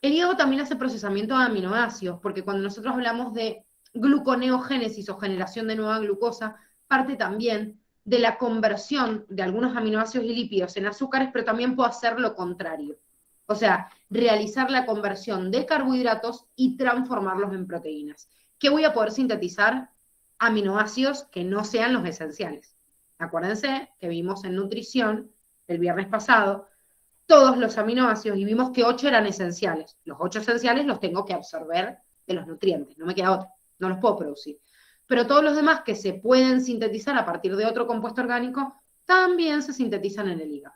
El hígado también hace procesamiento de aminoácidos, porque cuando nosotros hablamos de gluconeogénesis o generación de nueva glucosa, parte también de la conversión de algunos aminoácidos y lípidos en azúcares, pero también puede hacer lo contrario. O sea, realizar la conversión de carbohidratos y transformarlos en proteínas. ¿Qué voy a poder sintetizar? Aminoácidos que no sean los esenciales. Acuérdense que vimos en nutrición el viernes pasado todos los aminoácidos y vimos que 8 eran esenciales. Los 8 esenciales los tengo que absorber de los nutrientes, no me queda otro, no los puedo producir. Pero todos los demás que se pueden sintetizar a partir de otro compuesto orgánico, también se sintetizan en el hígado.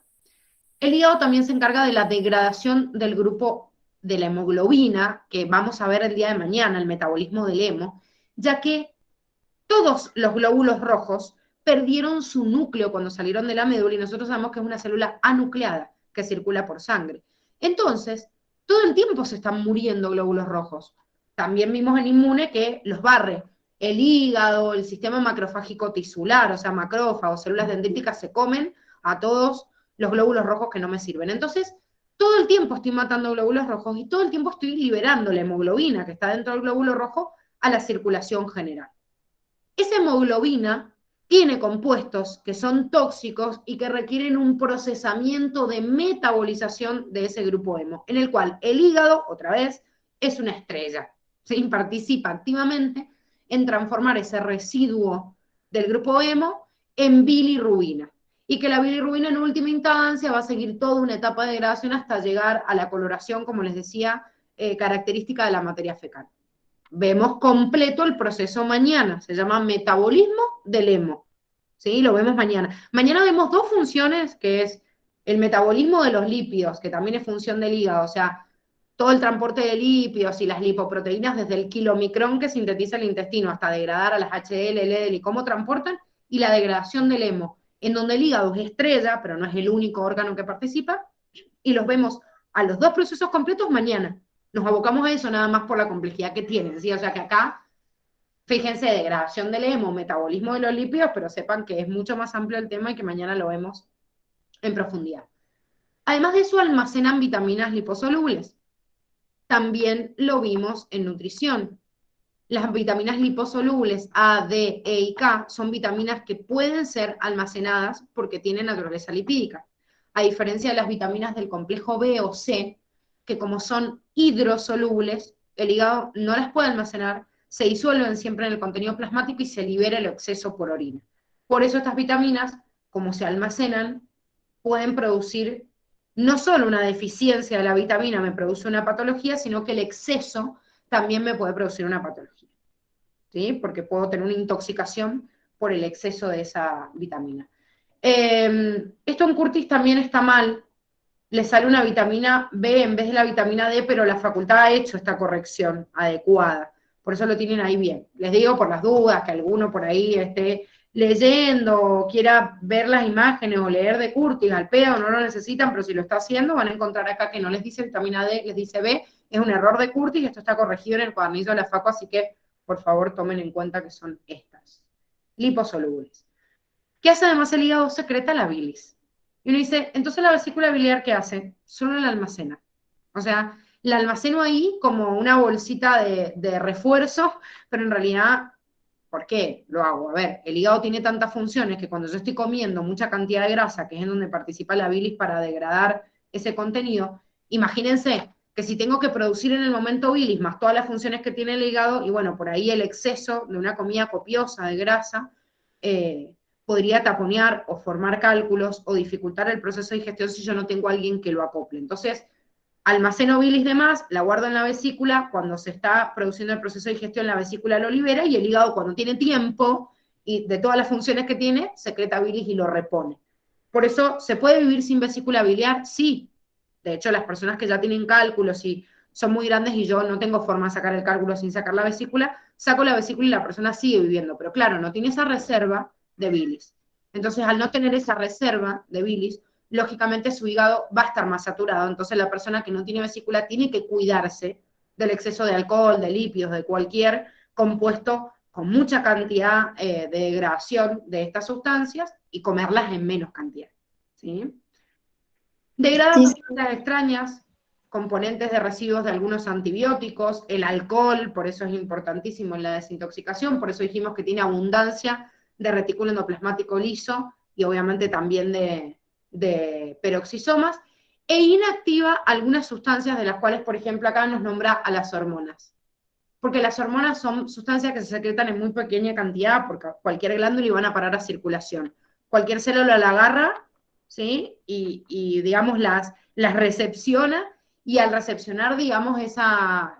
El hígado también se encarga de la degradación del grupo de la hemoglobina, que vamos a ver el día de mañana, el metabolismo del hemo, ya que todos los glóbulos rojos perdieron su núcleo cuando salieron de la médula y nosotros sabemos que es una célula anucleada que circula por sangre. Entonces, todo el tiempo se están muriendo glóbulos rojos. También vimos en Inmune que los barre el hígado, el sistema macrofágico tisular, o sea, macrófagos, células dendríticas se comen a todos los glóbulos rojos que no me sirven. Entonces, todo el tiempo estoy matando glóbulos rojos y todo el tiempo estoy liberando la hemoglobina que está dentro del glóbulo rojo a la circulación general. Esa hemoglobina tiene compuestos que son tóxicos y que requieren un procesamiento de metabolización de ese grupo hemo, en el cual el hígado, otra vez, es una estrella. ¿Sí? Participa activamente en transformar ese residuo del grupo hemo en bilirrubina. Y que la bilirrubina en última instancia va a seguir toda una etapa de degradación hasta llegar a la coloración, como les decía, característica de la materia fecal. Vemos completo el proceso mañana, se llama metabolismo del hemo, ¿sí? Lo vemos mañana. Mañana vemos 2 funciones, que es el metabolismo de los lípidos, que también es función del hígado, o sea, todo el transporte de lípidos y las lipoproteínas desde el kilomicrón que sintetiza el intestino hasta degradar a las HDL, LDL y cómo transportan, y la degradación del hemo, en donde el hígado es estrella, pero no es el único órgano que participa, y los vemos a los 2 procesos completos mañana. Nos abocamos a eso nada más por la complejidad que tienen, ¿sí? O sea que acá, fíjense, degradación del hemo, metabolismo de los lípidos, pero sepan que es mucho más amplio el tema y que mañana lo vemos en profundidad. Además de eso, almacenan vitaminas liposolubles. También lo vimos en nutrición. Las vitaminas liposolubles A, D, E y K son vitaminas que pueden ser almacenadas porque tienen naturaleza lipídica. A diferencia de las vitaminas del complejo B o C, que como son hidrosolubles, el hígado no las puede almacenar, se disuelven siempre en el contenido plasmático y se libera el exceso por orina. Por eso estas vitaminas, como se almacenan, pueden producir no solo una deficiencia de la vitamina me produce una patología, sino que el exceso también me puede producir una patología, ¿sí? Porque puedo tener una intoxicación por el exceso de esa vitamina. Esto en Curtis también está mal, le sale una vitamina B en vez de la vitamina D, pero la facultad ha hecho esta corrección adecuada, por eso lo tienen ahí bien. Les digo por las dudas, que alguno por ahí esté leyendo o quiera ver las imágenes o leer de Curtis al pedo, no lo necesitan, pero si lo está haciendo van a encontrar acá que no les dice vitamina D, les dice B, es un error de Curtis, esto está corregido en el cuadernillo de la FACO, así que por favor tomen en cuenta que son estas, liposolubles. ¿Qué hace además el hígado? Secreta la bilis. Y uno dice, entonces la vesícula biliar, ¿qué hace? Solo la almacena. O sea, la almaceno ahí como una bolsita de refuerzo, pero en realidad, ¿por qué lo hago? A ver, el hígado tiene tantas funciones que cuando yo estoy comiendo mucha cantidad de grasa, que es en donde participa la bilis para degradar ese contenido, imagínense que si tengo que producir en el momento bilis más todas las funciones que tiene el hígado, y bueno, por ahí el exceso de una comida copiosa de grasa, podría taponear o formar cálculos o dificultar el proceso de digestión si yo no tengo a alguien que lo acople. Entonces, almaceno bilis de más, la guardo en la vesícula, cuando se está produciendo el proceso de digestión la vesícula lo libera y el hígado cuando tiene tiempo y de todas las funciones que tiene, secreta bilis y lo repone. Por eso, ¿se puede vivir sin vesícula biliar? Sí. De hecho, las personas que ya tienen cálculos y son muy grandes y yo no tengo forma de sacar el cálculo sin sacar la vesícula, saco la vesícula y la persona sigue viviendo. Pero claro, no tiene esa reserva de bilis. Entonces, al no tener esa reserva de bilis, lógicamente su hígado va a estar más saturado. Entonces, la persona que no tiene vesícula tiene que cuidarse del exceso de alcohol, de lípidos, de cualquier compuesto con mucha cantidad de degradación de estas sustancias y comerlas en menos cantidad. ¿Sí? Degrada Sí, sustancias extrañas, componentes de residuos de algunos antibióticos, el alcohol, por eso es importantísimo en la desintoxicación, por eso dijimos que tiene abundancia de retículo endoplasmático liso y obviamente también de peroxisomas, e inactiva algunas sustancias de las cuales, por ejemplo, acá nos nombra a las hormonas. Porque las hormonas son sustancias que se secretan en muy pequeña cantidad, porque cualquier glándula y van a parar a circulación. Cualquier célula la agarra ¿sí? Y digamos, las recepciona, y al recepcionar, digamos, esa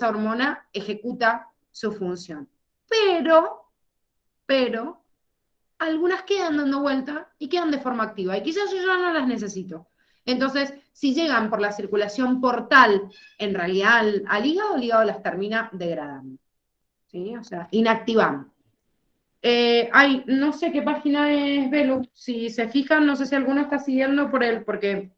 hormona ejecuta su función. Pero, algunas quedan dando vuelta y quedan de forma activa, y quizás yo ya no las necesito. Entonces, si llegan por la circulación portal, en realidad al hígado, el hígado las termina degradando, ¿sí? O sea, inactivando. No sé qué página es Belu. Si se fijan, no sé si alguno está siguiendo porque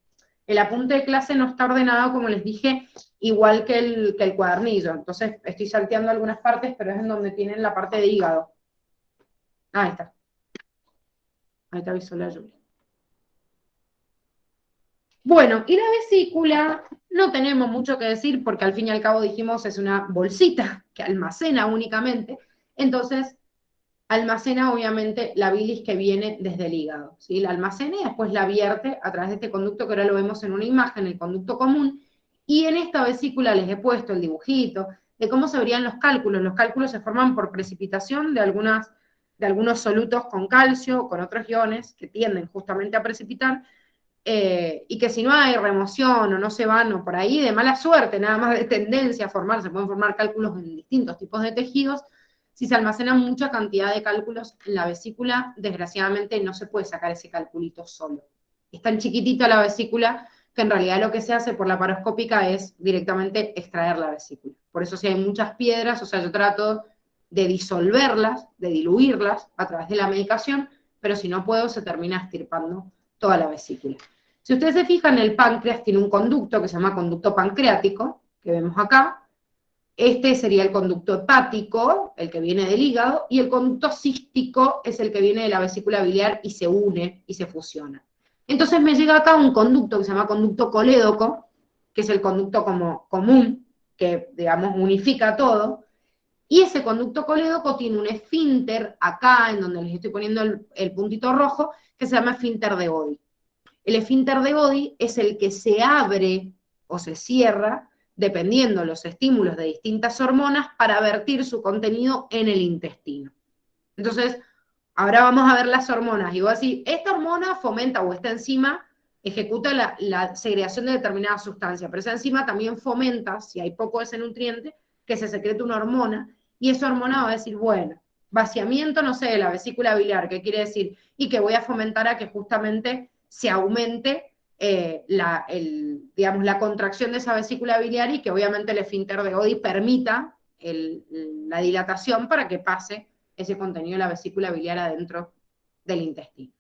el apunte de clase no está ordenado, como les dije, igual que el cuadernillo. Entonces estoy salteando algunas partes, pero es en donde tienen la parte de hígado. Ahí está. Ahí te avisó la lluvia. Bueno, y la vesícula, no tenemos mucho que decir, porque al fin y al cabo dijimos es una bolsita que almacena únicamente. Entonces, almacena obviamente la bilis que viene desde el hígado, ¿sí? La almacena y después la vierte a través de este conducto que ahora lo vemos en una imagen, el conducto común, y en esta vesícula les he puesto el dibujito de cómo se verían los cálculos. Los cálculos se forman por precipitación de algunos solutos con calcio, con otros iones que tienden justamente a precipitar, y que si no hay remoción o no se van, o por ahí de mala suerte, nada más de tendencia a formar, se pueden formar cálculos en distintos tipos de tejidos. Si se almacena mucha cantidad de cálculos en la vesícula, desgraciadamente no se puede sacar ese calculito solo. Es tan chiquitita la vesícula que en realidad lo que se hace por la paroscópica es directamente extraer la vesícula. Por eso si hay muchas piedras, o sea, yo trato de disolverlas, de diluirlas a través de la medicación, pero si no puedo, se termina extirpando toda la vesícula. Si ustedes se fijan, el páncreas tiene un conducto que se llama conducto pancreático, que vemos acá. Este sería el conducto hepático, el que viene del hígado, y el conducto cístico es el que viene de la vesícula biliar y se une y se fusiona. Entonces me llega acá un conducto que se llama conducto colédoco, que es el conducto como común, que digamos unifica todo, y ese conducto colédoco tiene un esfínter acá, en donde les estoy poniendo el puntito rojo, que se llama esfínter de Body. El esfínter de Body es el que se abre o se cierra dependiendo los estímulos de distintas hormonas para vertir su contenido en el intestino. Entonces, ahora vamos a ver las hormonas. Y voy a decir, esta hormona fomenta, o esta enzima ejecuta la segregación de determinada sustancia, pero esa enzima también fomenta, si hay poco de ese nutriente, que se secrete una hormona, y esa hormona va a decir, bueno, vaciamiento, no sé, de la vesícula biliar, ¿qué quiere decir? Y que voy a fomentar a que justamente se aumente digamos, la contracción de esa vesícula biliar, y que obviamente el esfínter de Body permita la dilatación para que pase ese contenido de la vesícula biliar adentro del intestino.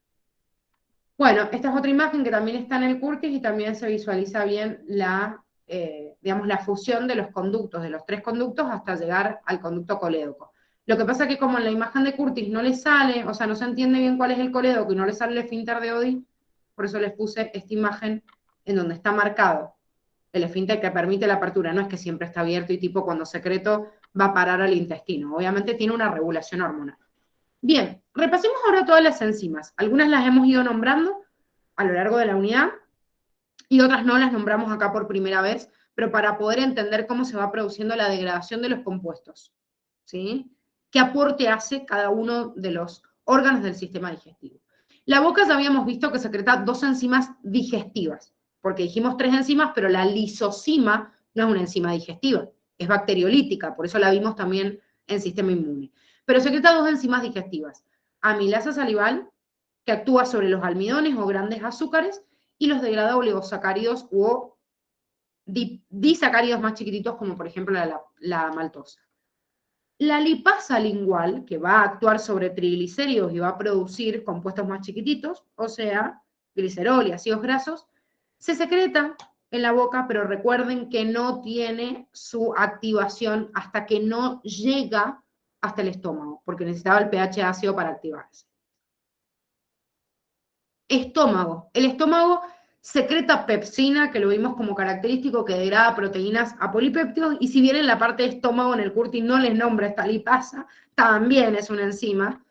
Bueno, esta es otra imagen que también está en el Curtis y también se visualiza bien digamos, la fusión de los conductos, de los tres conductos hasta llegar al conducto colédoco. Lo que pasa es que como en la imagen de Curtis no le sale, o sea, no se entiende bien cuál es el colédoco y no le sale el esfínter de Body, por eso les puse esta imagen en donde está marcado el esfínter que permite la apertura. No es que siempre está abierto y tipo cuando secreto va a parar al intestino. Obviamente tiene una regulación hormonal. Bien, repasemos ahora todas las enzimas. Algunas las hemos ido nombrando a lo largo de la unidad y otras no las nombramos acá por primera vez, pero para poder entender cómo se va produciendo la degradación de los compuestos, ¿sí? ¿Qué aporte hace cada uno de los órganos del sistema digestivo? La boca ya habíamos visto que secreta dos enzimas digestivas, porque dijimos tres enzimas, pero la lisozima no es una enzima digestiva, es bacteriolítica, por eso la vimos también en sistema inmune. Pero secreta dos enzimas digestivas, amilasa salival, que actúa sobre los almidones o grandes azúcares, y los degrada oligosacáridos o disacáridos más chiquititos, como por ejemplo la maltosa. La lipasa lingual, que va a actuar sobre triglicéridos y va a producir compuestos más chiquititos, o sea, glicerol y ácidos grasos, se secreta en la boca, pero recuerden que no tiene su activación hasta que no llega hasta el estómago, porque necesitaba el pH ácido para activarse. Estómago. El estómago secreta pepsina, que lo vimos como característico, que degrada proteínas a polipéptidos, y si bien en la parte de estómago en el Curtis no les nombra esta lipasa, también es una enzima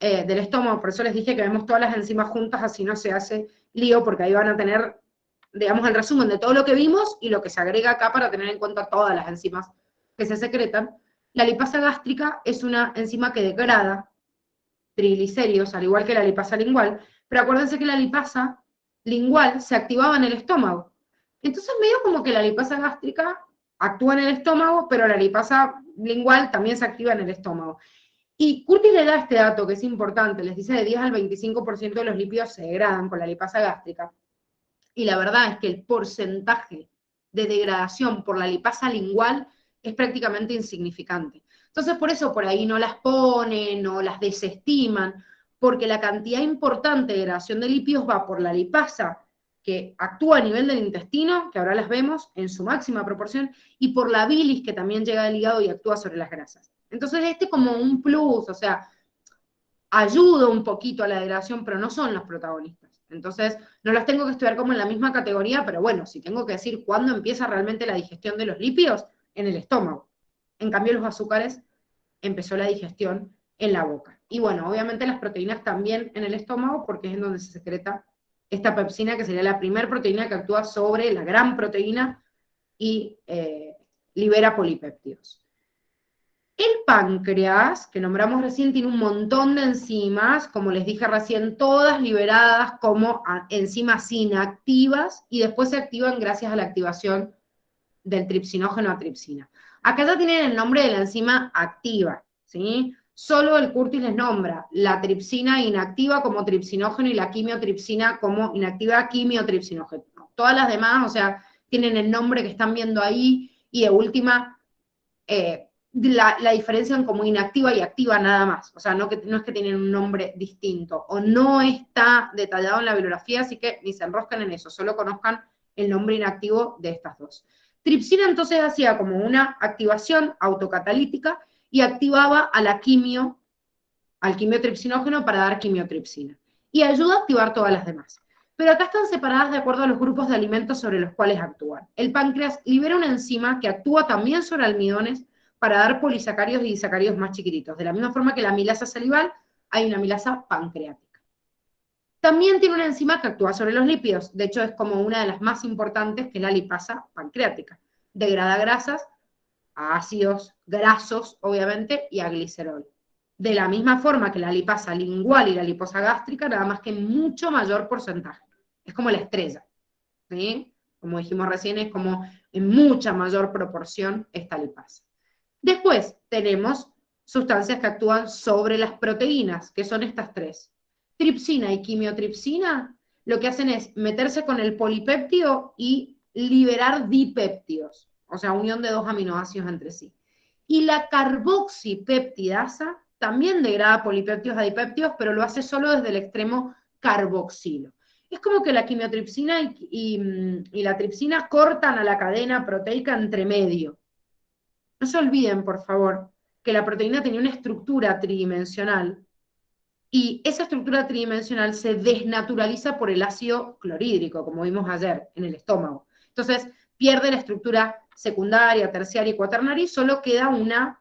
del estómago. Por eso les dije que vemos todas las enzimas juntas, así no se hace lío, porque ahí van a tener, digamos, el resumen de todo lo que vimos y lo que se agrega acá para tener en cuenta todas las enzimas que se secretan. La lipasa gástrica es una enzima que degrada triglicéridos, al igual que la lipasa lingual, pero acuérdense que la lipasa lingual se activaba en el estómago. Entonces medio como que la lipasa gástrica actúa en el estómago, pero la lipasa lingual también se activa en el estómago. Y Curtis le da este dato que es importante, les dice de 10 al 25% de los lípidos se degradan con la lipasa gástrica. Y la verdad es que el porcentaje de degradación por la lipasa lingual es prácticamente insignificante. Entonces por eso por ahí no las ponen o las desestiman, porque la cantidad importante de degradación de lípidos va por la lipasa que actúa a nivel del intestino, que ahora las vemos en su máxima proporción, y por la bilis que también llega al hígado y actúa sobre las grasas. Entonces como un plus, o sea, ayuda un poquito a la degradación, pero no son los protagonistas. Entonces, no los tengo que estudiar como en la misma categoría, pero bueno, si tengo que decir cuándo empieza realmente la digestión de los lípidos, en el estómago. En cambio, los azúcares empezó la digestión en la boca. Y bueno, obviamente las proteínas también en el estómago, porque es en donde se secreta esta pepsina, que sería la primera proteína que actúa sobre la gran proteína y libera polipéptidos. El páncreas, que nombramos recién, tiene un montón de enzimas, como les dije recién, todas liberadas como enzimas inactivas y después se activan gracias a la activación del tripsinógeno a tripsina. Acá ya tienen el nombre de la enzima activa, ¿sí? Solo el Curtis les nombra la tripsina inactiva como tripsinógeno y la quimiotripsina como inactiva quimiotripsinógeno. Todas las demás, o sea, tienen el nombre que están viendo ahí y de última... la diferencian como inactiva y activa nada más, o sea, no es que tienen un nombre distinto, o no está detallado en la bibliografía, así que ni se enroscan en eso, solo conozcan el nombre inactivo de estas dos. Tripsina entonces hacía como una activación autocatalítica y activaba a la al quimiotripsinógeno para dar quimiotripsina, y ayuda a activar todas las demás. Pero acá están separadas de acuerdo a los grupos de alimentos sobre los cuales actúan. El páncreas libera una enzima que actúa también sobre almidones para dar polisacáridos y disacáridos más chiquititos. De la misma forma que la amilasa salival, hay una amilasa pancreática. También tiene una enzima que actúa sobre los lípidos. De hecho, es como una de las más importantes, que es la lipasa pancreática. Degrada grasas a ácidos grasos, obviamente, y a glicerol. De la misma forma que la lipasa lingual y la liposa gástrica, nada más que en mucho mayor porcentaje. Es como la estrella, ¿sí? Como dijimos recién, es como en mucha mayor proporción esta lipasa. Después tenemos sustancias que actúan sobre las proteínas, que son estas tres. Tripsina y quimiotripsina lo que hacen es meterse con el polipéptido y liberar dipéptidos, o sea, unión de dos aminoácidos entre sí. Y la carboxipeptidasa también degrada polipéptidos a dipéptidos, pero lo hace solo desde el extremo carboxilo. Es como que la quimiotripsina y la tripsina cortan a la cadena proteica entre medio. No se olviden, por favor, que la proteína tenía una estructura tridimensional y esa estructura tridimensional se desnaturaliza por el ácido clorhídrico, como vimos ayer, en el estómago. Entonces, pierde la estructura secundaria, terciaria y cuaternaria y solo queda una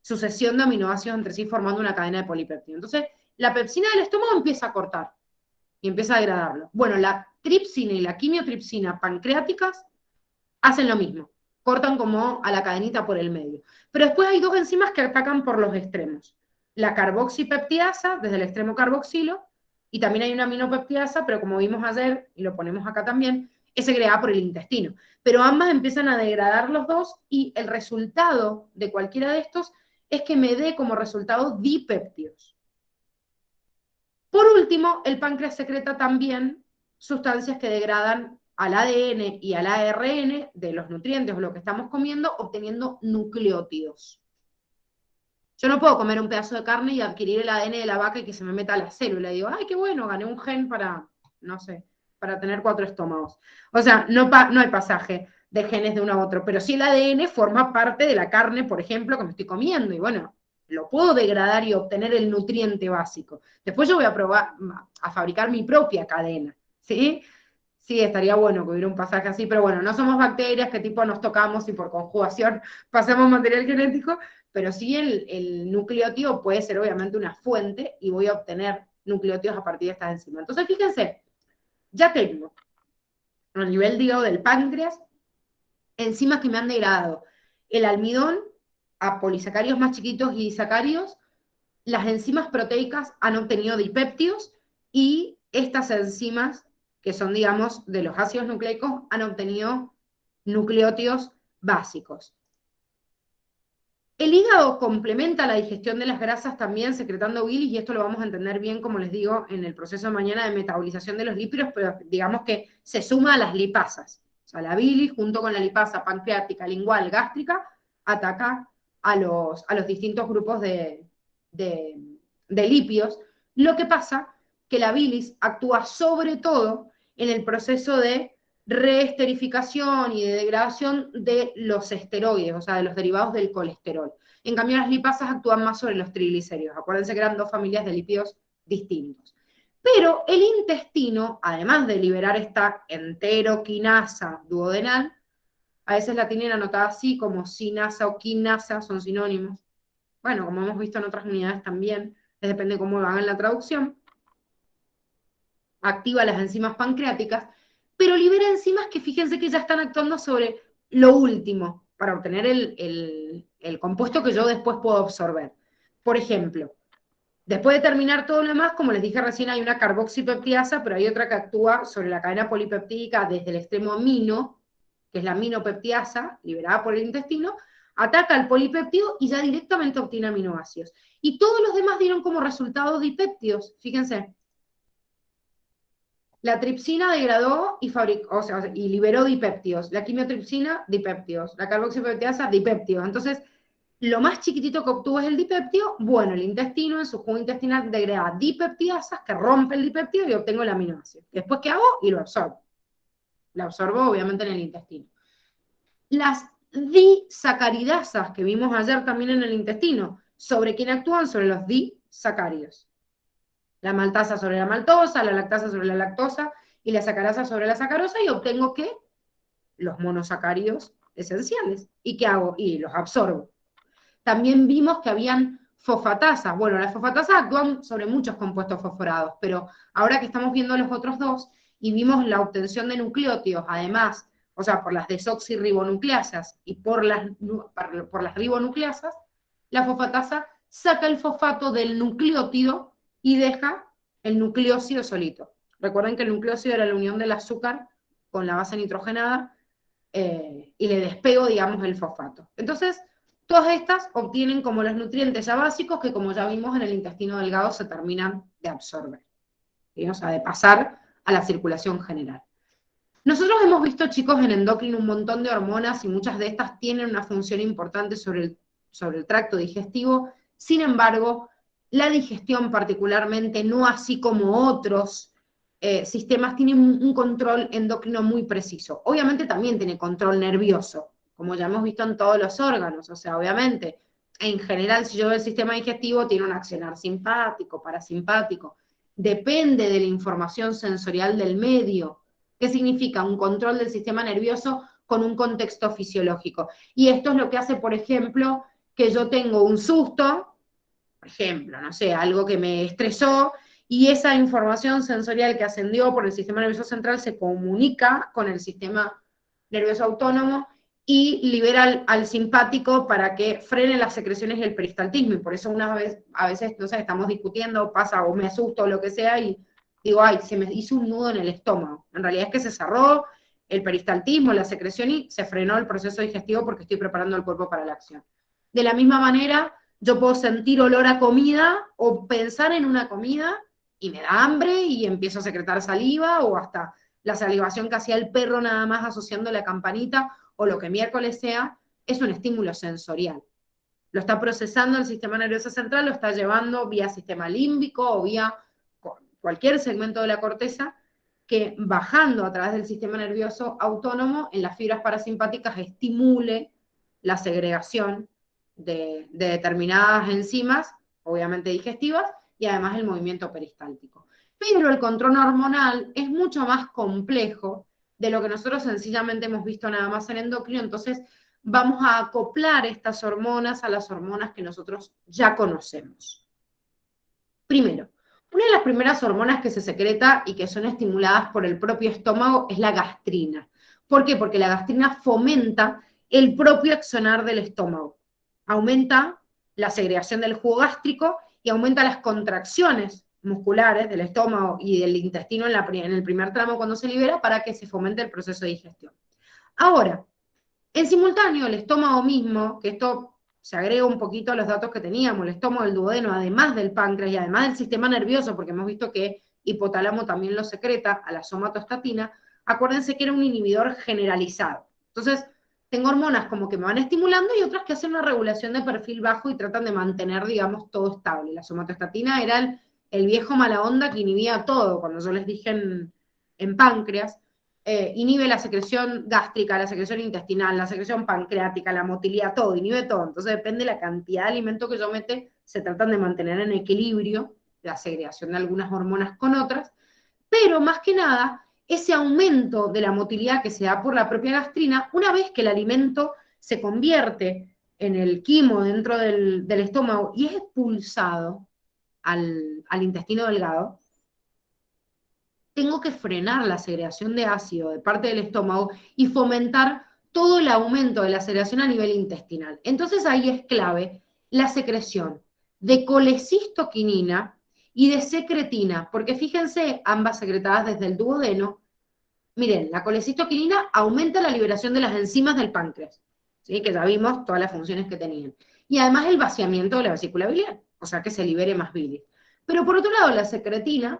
sucesión de aminoácidos entre sí formando una cadena de polipéptido. Entonces, la pepsina del estómago empieza a cortar y empieza a degradarlo. Bueno, la tripsina y la quimiotripsina pancreáticas hacen lo mismo, cortan como a la cadenita por el medio. Pero después hay dos enzimas que atacan por los extremos. La carboxipeptidasa, desde el extremo carboxilo, y también hay una aminopeptidasa, pero como vimos ayer, y lo ponemos acá también, es segregada por el intestino. Pero ambas empiezan a degradar los dos, y el resultado de cualquiera de estos es que me dé como resultado dipéptidos. Por último, el páncreas secreta también sustancias que degradan al ADN y al ARN de los nutrientes o lo que estamos comiendo, obteniendo nucleótidos. Yo no puedo comer un pedazo de carne y adquirir el ADN de la vaca y que se me meta a la célula. Y digo, ay, qué bueno, gané un gen para, no sé, para tener 4 estómagos. O sea, no hay pasaje de genes de uno a otro, pero sí el ADN forma parte de la carne, por ejemplo, que me estoy comiendo. Y bueno, lo puedo degradar y obtener el nutriente básico. Después yo voy a probar a fabricar mi propia cadena, ¿sí? Sí, estaría bueno que hubiera un pasaje así, pero bueno, no somos bacterias que tipo nos tocamos y por conjugación pasamos material genético, pero sí el nucleótido puede ser obviamente una fuente y voy a obtener nucleótidos a partir de estas enzimas. Entonces, fíjense, ya tengo a nivel, digo, del páncreas, enzimas que me han degradado el almidón a polisacáridos más chiquitos y disacáridos, las enzimas proteicas han obtenido dipéptidos y estas enzimas que son, digamos, de los ácidos nucleicos, han obtenido nucleótidos básicos. El hígado complementa la digestión de las grasas también secretando bilis, y esto lo vamos a entender bien, como les digo, en el proceso de mañana de metabolización de los lípidos, pero digamos que se suma a las lipasas. O sea, la bilis junto con la lipasa pancreática, lingual, gástrica, ataca a los distintos grupos de lípidos. Lo que pasa que la bilis actúa sobre todo en el proceso de reesterificación y de degradación de los esteroides, o sea, de los derivados del colesterol. En cambio, las lipasas actúan más sobre los triglicéridos. Acuérdense que eran dos familias de lípidos distintos. Pero el intestino, además de liberar esta enteroquinasa duodenal, a veces la tienen anotada así como sinasa o quinasa, son sinónimos. Bueno, como hemos visto en otras unidades también, depende de cómo hagan la traducción, activa las enzimas pancreáticas, pero libera enzimas que fíjense que ya están actuando sobre lo último, para obtener el compuesto que yo después puedo absorber. Por ejemplo, después de terminar todo lo demás, como les dije recién, hay una carboxipeptiasa, pero hay otra que actúa sobre la cadena polipeptídica desde el extremo amino, que es la aminopeptiasa, liberada por el intestino, ataca al polipéptido y ya directamente obtiene aminoácidos. Y todos los demás dieron como resultado dipéptidos, fíjense. La tripsina degradó y fabricó, y liberó dipéptidos. La quimiotripsina, dipéptidos. La carboxipeptiasa, dipéptidos. Entonces, lo más chiquitito que obtuvo es el dipéptido. Bueno, el intestino, en su jugo intestinal, degrada dipeptidasas, que rompe el dipéptido y obtengo el aminoácido. Después, ¿qué hago? Y lo absorbo. Lo absorbo, obviamente, en el intestino. Las disacaridasas, que vimos ayer también en el intestino, ¿sobre quién actúan? Sobre los disacáridos. La maltasa sobre la maltosa, la lactasa sobre la lactosa y la sacarasa sobre la sacarosa, y obtengo ¿qué? Los monosacáridos esenciales. ¿Y qué hago? Y los absorbo. También vimos que habían fosfatasas. Bueno, las fosfatasas actúan sobre muchos compuestos fosforados, pero ahora que estamos viendo los otros dos y vimos la obtención de nucleótidos, además, o sea, por las desoxirribonucleasas y por las ribonucleasas, la fosfatasa saca el fosfato del nucleótido y deja el nucleósido solito. Recuerden que el nucleósido era la unión del azúcar con la base nitrogenada, y le despego, digamos, el fosfato. Entonces, todas estas obtienen como los nutrientes ya básicos que, como ya vimos, en el intestino delgado se terminan de absorber, ¿sí? O sea, de pasar a la circulación general. Nosotros hemos visto, chicos, en endocrino un montón de hormonas y muchas de estas tienen una función importante sobre el tracto digestivo. Sin embargo, la digestión particularmente, no así como otros sistemas, tiene un control endocrino muy preciso. Obviamente también tiene control nervioso, como ya hemos visto en todos los órganos. O sea, obviamente, en general, si yo veo el sistema digestivo, tiene un accionar simpático, parasimpático. Depende de la información sensorial del medio. ¿Qué significa? Un control del sistema nervioso con un contexto fisiológico. Y esto es lo que hace, por ejemplo, que yo tengo un susto, por ejemplo, no sé, algo que me estresó, y esa información sensorial que ascendió por el sistema nervioso central se comunica con el sistema nervioso autónomo y libera al simpático para que frene las secreciones y el peristaltismo. Y por eso a veces, no sé, estamos discutiendo, pasa o me asusto o lo que sea, y digo, ay, se me hizo un nudo en el estómago. En realidad es que se cerró el peristaltismo, la secreción, y se frenó el proceso digestivo porque estoy preparando el cuerpo para la acción. De la misma manera, yo puedo sentir olor a comida o pensar en una comida y me da hambre y empiezo a secretar saliva, o hasta la salivación que hacía el perro nada más asociando la campanita o lo que miércoles sea, es un estímulo sensorial. Lo está procesando el sistema nervioso central, lo está llevando vía sistema límbico o vía cualquier segmento de la corteza, que bajando a través del sistema nervioso autónomo en las fibras parasimpáticas estimule la segregación de determinadas enzimas, obviamente digestivas, y además el movimiento peristáltico. Pero el control hormonal es mucho más complejo de lo que nosotros sencillamente hemos visto nada más en endocrino. Entonces vamos a acoplar estas hormonas a las hormonas que nosotros ya conocemos. Primero, una de las primeras hormonas que se secreta y que son estimuladas por el propio estómago es la gastrina. ¿Por qué? Porque la gastrina fomenta el propio accionar del estómago. Aumenta la segregación del jugo gástrico y aumenta las contracciones musculares del estómago y del intestino en el primer tramo cuando se libera para que se fomente el proceso de digestión. Ahora, en simultáneo, el estómago mismo, que esto se agrega un poquito a los datos que teníamos, el estómago, el duodeno, además del páncreas y además del sistema nervioso, porque hemos visto que hipotálamo también lo secreta a la somatostatina, acuérdense que era un inhibidor generalizado. Entonces, tengo hormonas como que me van estimulando y otras que hacen una regulación de perfil bajo y tratan de mantener, digamos, todo estable. La somatostatina era el viejo mala onda que inhibía todo, cuando yo les dije en páncreas, inhibe la secreción gástrica, la secreción intestinal, la secreción pancreática, la motilidad, todo, inhibe todo. Entonces depende de la cantidad de alimento que yo mete, se tratan de mantener en equilibrio la segregación de algunas hormonas con otras, pero más que nada, ese aumento de la motilidad que se da por la propia gastrina, una vez que el alimento se convierte en el quimo dentro del estómago y es expulsado al intestino delgado, tengo que frenar la segregación de ácido de parte del estómago y fomentar todo el aumento de la segregación a nivel intestinal. Entonces ahí es clave la secreción de colecistoquinina y de secretina, porque fíjense, ambas secretadas desde el duodeno. Miren, la colecistoquinina aumenta la liberación de las enzimas del páncreas, ¿sí? Que ya vimos todas las funciones que tenían. Y además el vaciamiento de la vesícula biliar, o sea que se libere más bilis. Pero por otro lado, la secretina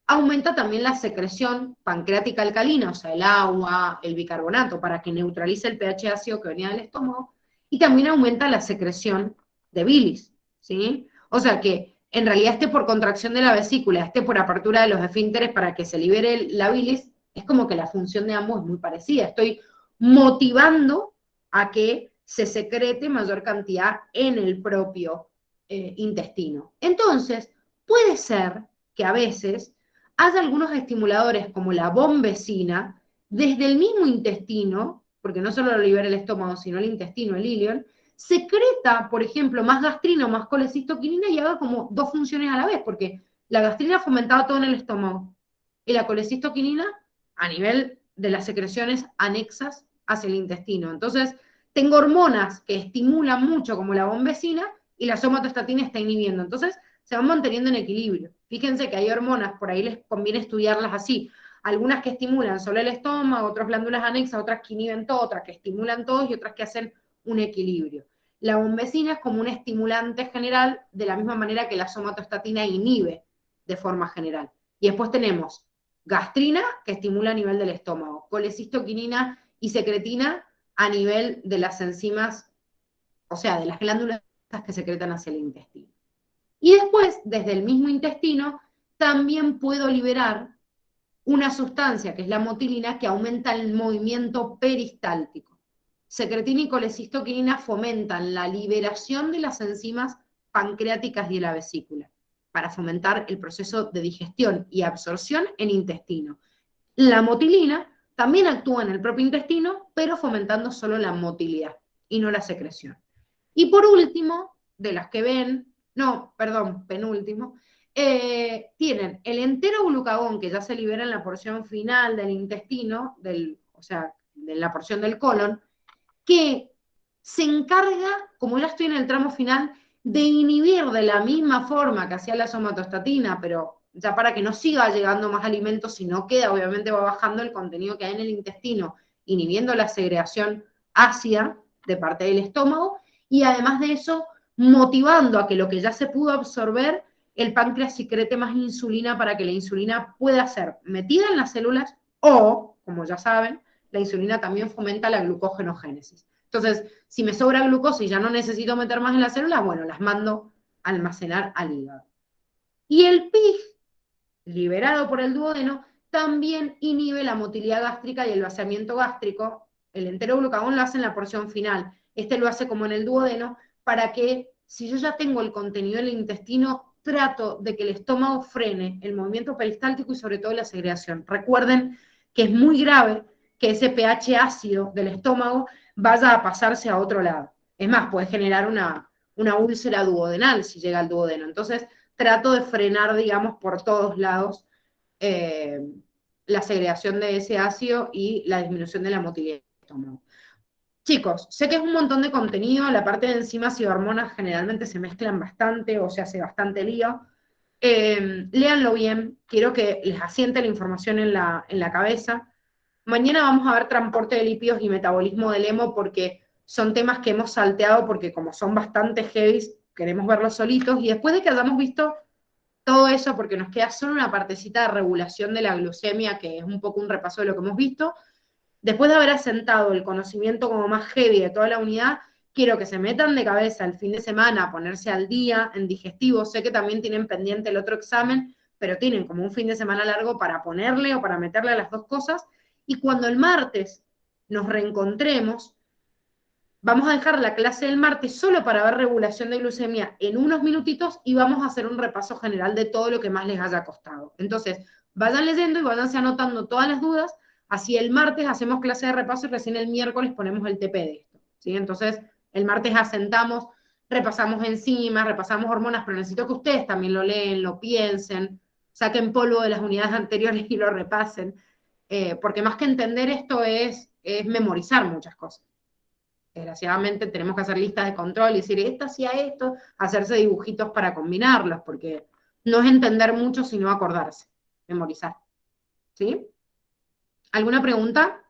aumenta también la secreción pancreática alcalina, o sea, el agua, el bicarbonato, para que neutralice el pH ácido que venía del estómago, y también aumenta la secreción de bilis, ¿sí? O sea que en realidad esté por contracción de la vesícula, esté por apertura de los esfínteres para que se libere la bilis, es como que la función de ambos es muy parecida. Estoy motivando a que se secrete mayor cantidad en el propio intestino. Entonces, puede ser que a veces haya algunos estimuladores como la bombecina desde el mismo intestino, porque no solo lo libera el estómago, sino el intestino, el ilion, secreta, por ejemplo, más gastrina o más colecistoquinina y haga como dos funciones a la vez, porque la gastrina fomentaba todo en el estómago y la colecistoquinina a nivel de las secreciones anexas hacia el intestino. Entonces, tengo hormonas que estimulan mucho, como la bombecina, y la somatostatina está inhibiendo. Entonces, se van manteniendo en equilibrio. Fíjense que hay hormonas, por ahí les conviene estudiarlas así. Algunas que estimulan solo el estómago, otras glándulas anexas, otras que inhiben todo, otras que estimulan todos y otras que hacen un equilibrio. La bombecina es como un estimulante general, de la misma manera que la somatostatina inhibe de forma general. Y después tenemos gastrina, que estimula a nivel del estómago, colecistoquinina y secretina a nivel de las enzimas, o sea, de las glándulas que secretan hacia el intestino. Y después, desde el mismo intestino, también puedo liberar una sustancia, que es la motilina, que aumenta el movimiento peristáltico. Secretina y colecistoquinina fomentan la liberación de las enzimas pancreáticas y de la vesícula, para fomentar el proceso de digestión y absorción en intestino. La motilina también actúa en el propio intestino, pero fomentando solo la motilidad y no la secreción. Y por último, de las que ven, no, perdón, penúltimo, tienen el enteroglucagón, que ya se libera en la porción final del intestino, o sea, de la porción del colon, que se encarga, como ya estoy en el tramo final, de inhibir de la misma forma que hacía la somatostatina, pero ya para que no siga llegando más alimentos, si no queda, obviamente va bajando el contenido que hay en el intestino, inhibiendo la segregación ácida de parte del estómago, y además de eso, motivando a que lo que ya se pudo absorber, el páncreas secrete más insulina para que la insulina pueda ser metida en las células o, como ya saben, la insulina también fomenta la glucógenogénesis. Entonces, si me sobra glucosa y ya no necesito meter más en las células, bueno, las mando a almacenar al hígado. Y el PIG, liberado por el duodeno, también inhibe la motilidad gástrica y el vaciamiento gástrico. El enteroglucagón lo hace en la porción final. Este lo hace como en el duodeno, para que, si yo ya tengo el contenido del intestino, trato de que el estómago frene el movimiento peristáltico y sobre todo la segregación. Recuerden que es muy grave que ese pH ácido del estómago vaya a pasarse a otro lado. Es más, puede generar una úlcera duodenal si llega al duodeno. Entonces, trato de frenar, digamos, por todos lados la segregación de ese ácido y la disminución de la motilidad del estómago. Chicos, sé que es un montón de contenido, la parte de enzimas y hormonas generalmente se mezclan bastante o se hace bastante lío, Léanlo bien, quiero que les asiente la información en la cabeza. Mañana vamos a ver transporte de lípidos y metabolismo del hemo porque son temas que hemos salteado porque como son bastante heavy, queremos verlos solitos. Y después de que hayamos visto todo eso, porque nos queda solo una partecita de regulación de la glucemia, que es un poco un repaso de lo que hemos visto, después de haber asentado el conocimiento como más heavy de toda la unidad, quiero que se metan de cabeza el fin de semana a ponerse al día en digestivo. Sé que también tienen pendiente el otro examen, pero tienen como un fin de semana largo para ponerle o para meterle a las dos cosas. Y cuando el martes nos reencontremos, vamos a dejar la clase del martes solo para ver regulación de glucemia en unos minutitos y vamos a hacer un repaso general de todo lo que más les haya costado. Entonces, vayan leyendo y váyanse anotando todas las dudas, así el martes hacemos clase de repaso y recién el miércoles ponemos el TP de esto, ¿sí? Entonces, el martes asentamos, repasamos enzimas, repasamos hormonas, pero necesito que ustedes también lo leen, lo piensen, saquen polvo de las unidades anteriores y lo repasen, porque más que entender esto es memorizar muchas cosas. Desgraciadamente tenemos que hacer listas de control y decir, esta hacía esto, hacerse dibujitos para combinarlos, porque no es entender mucho, sino acordarse, memorizar. ¿Sí? ¿Alguna pregunta?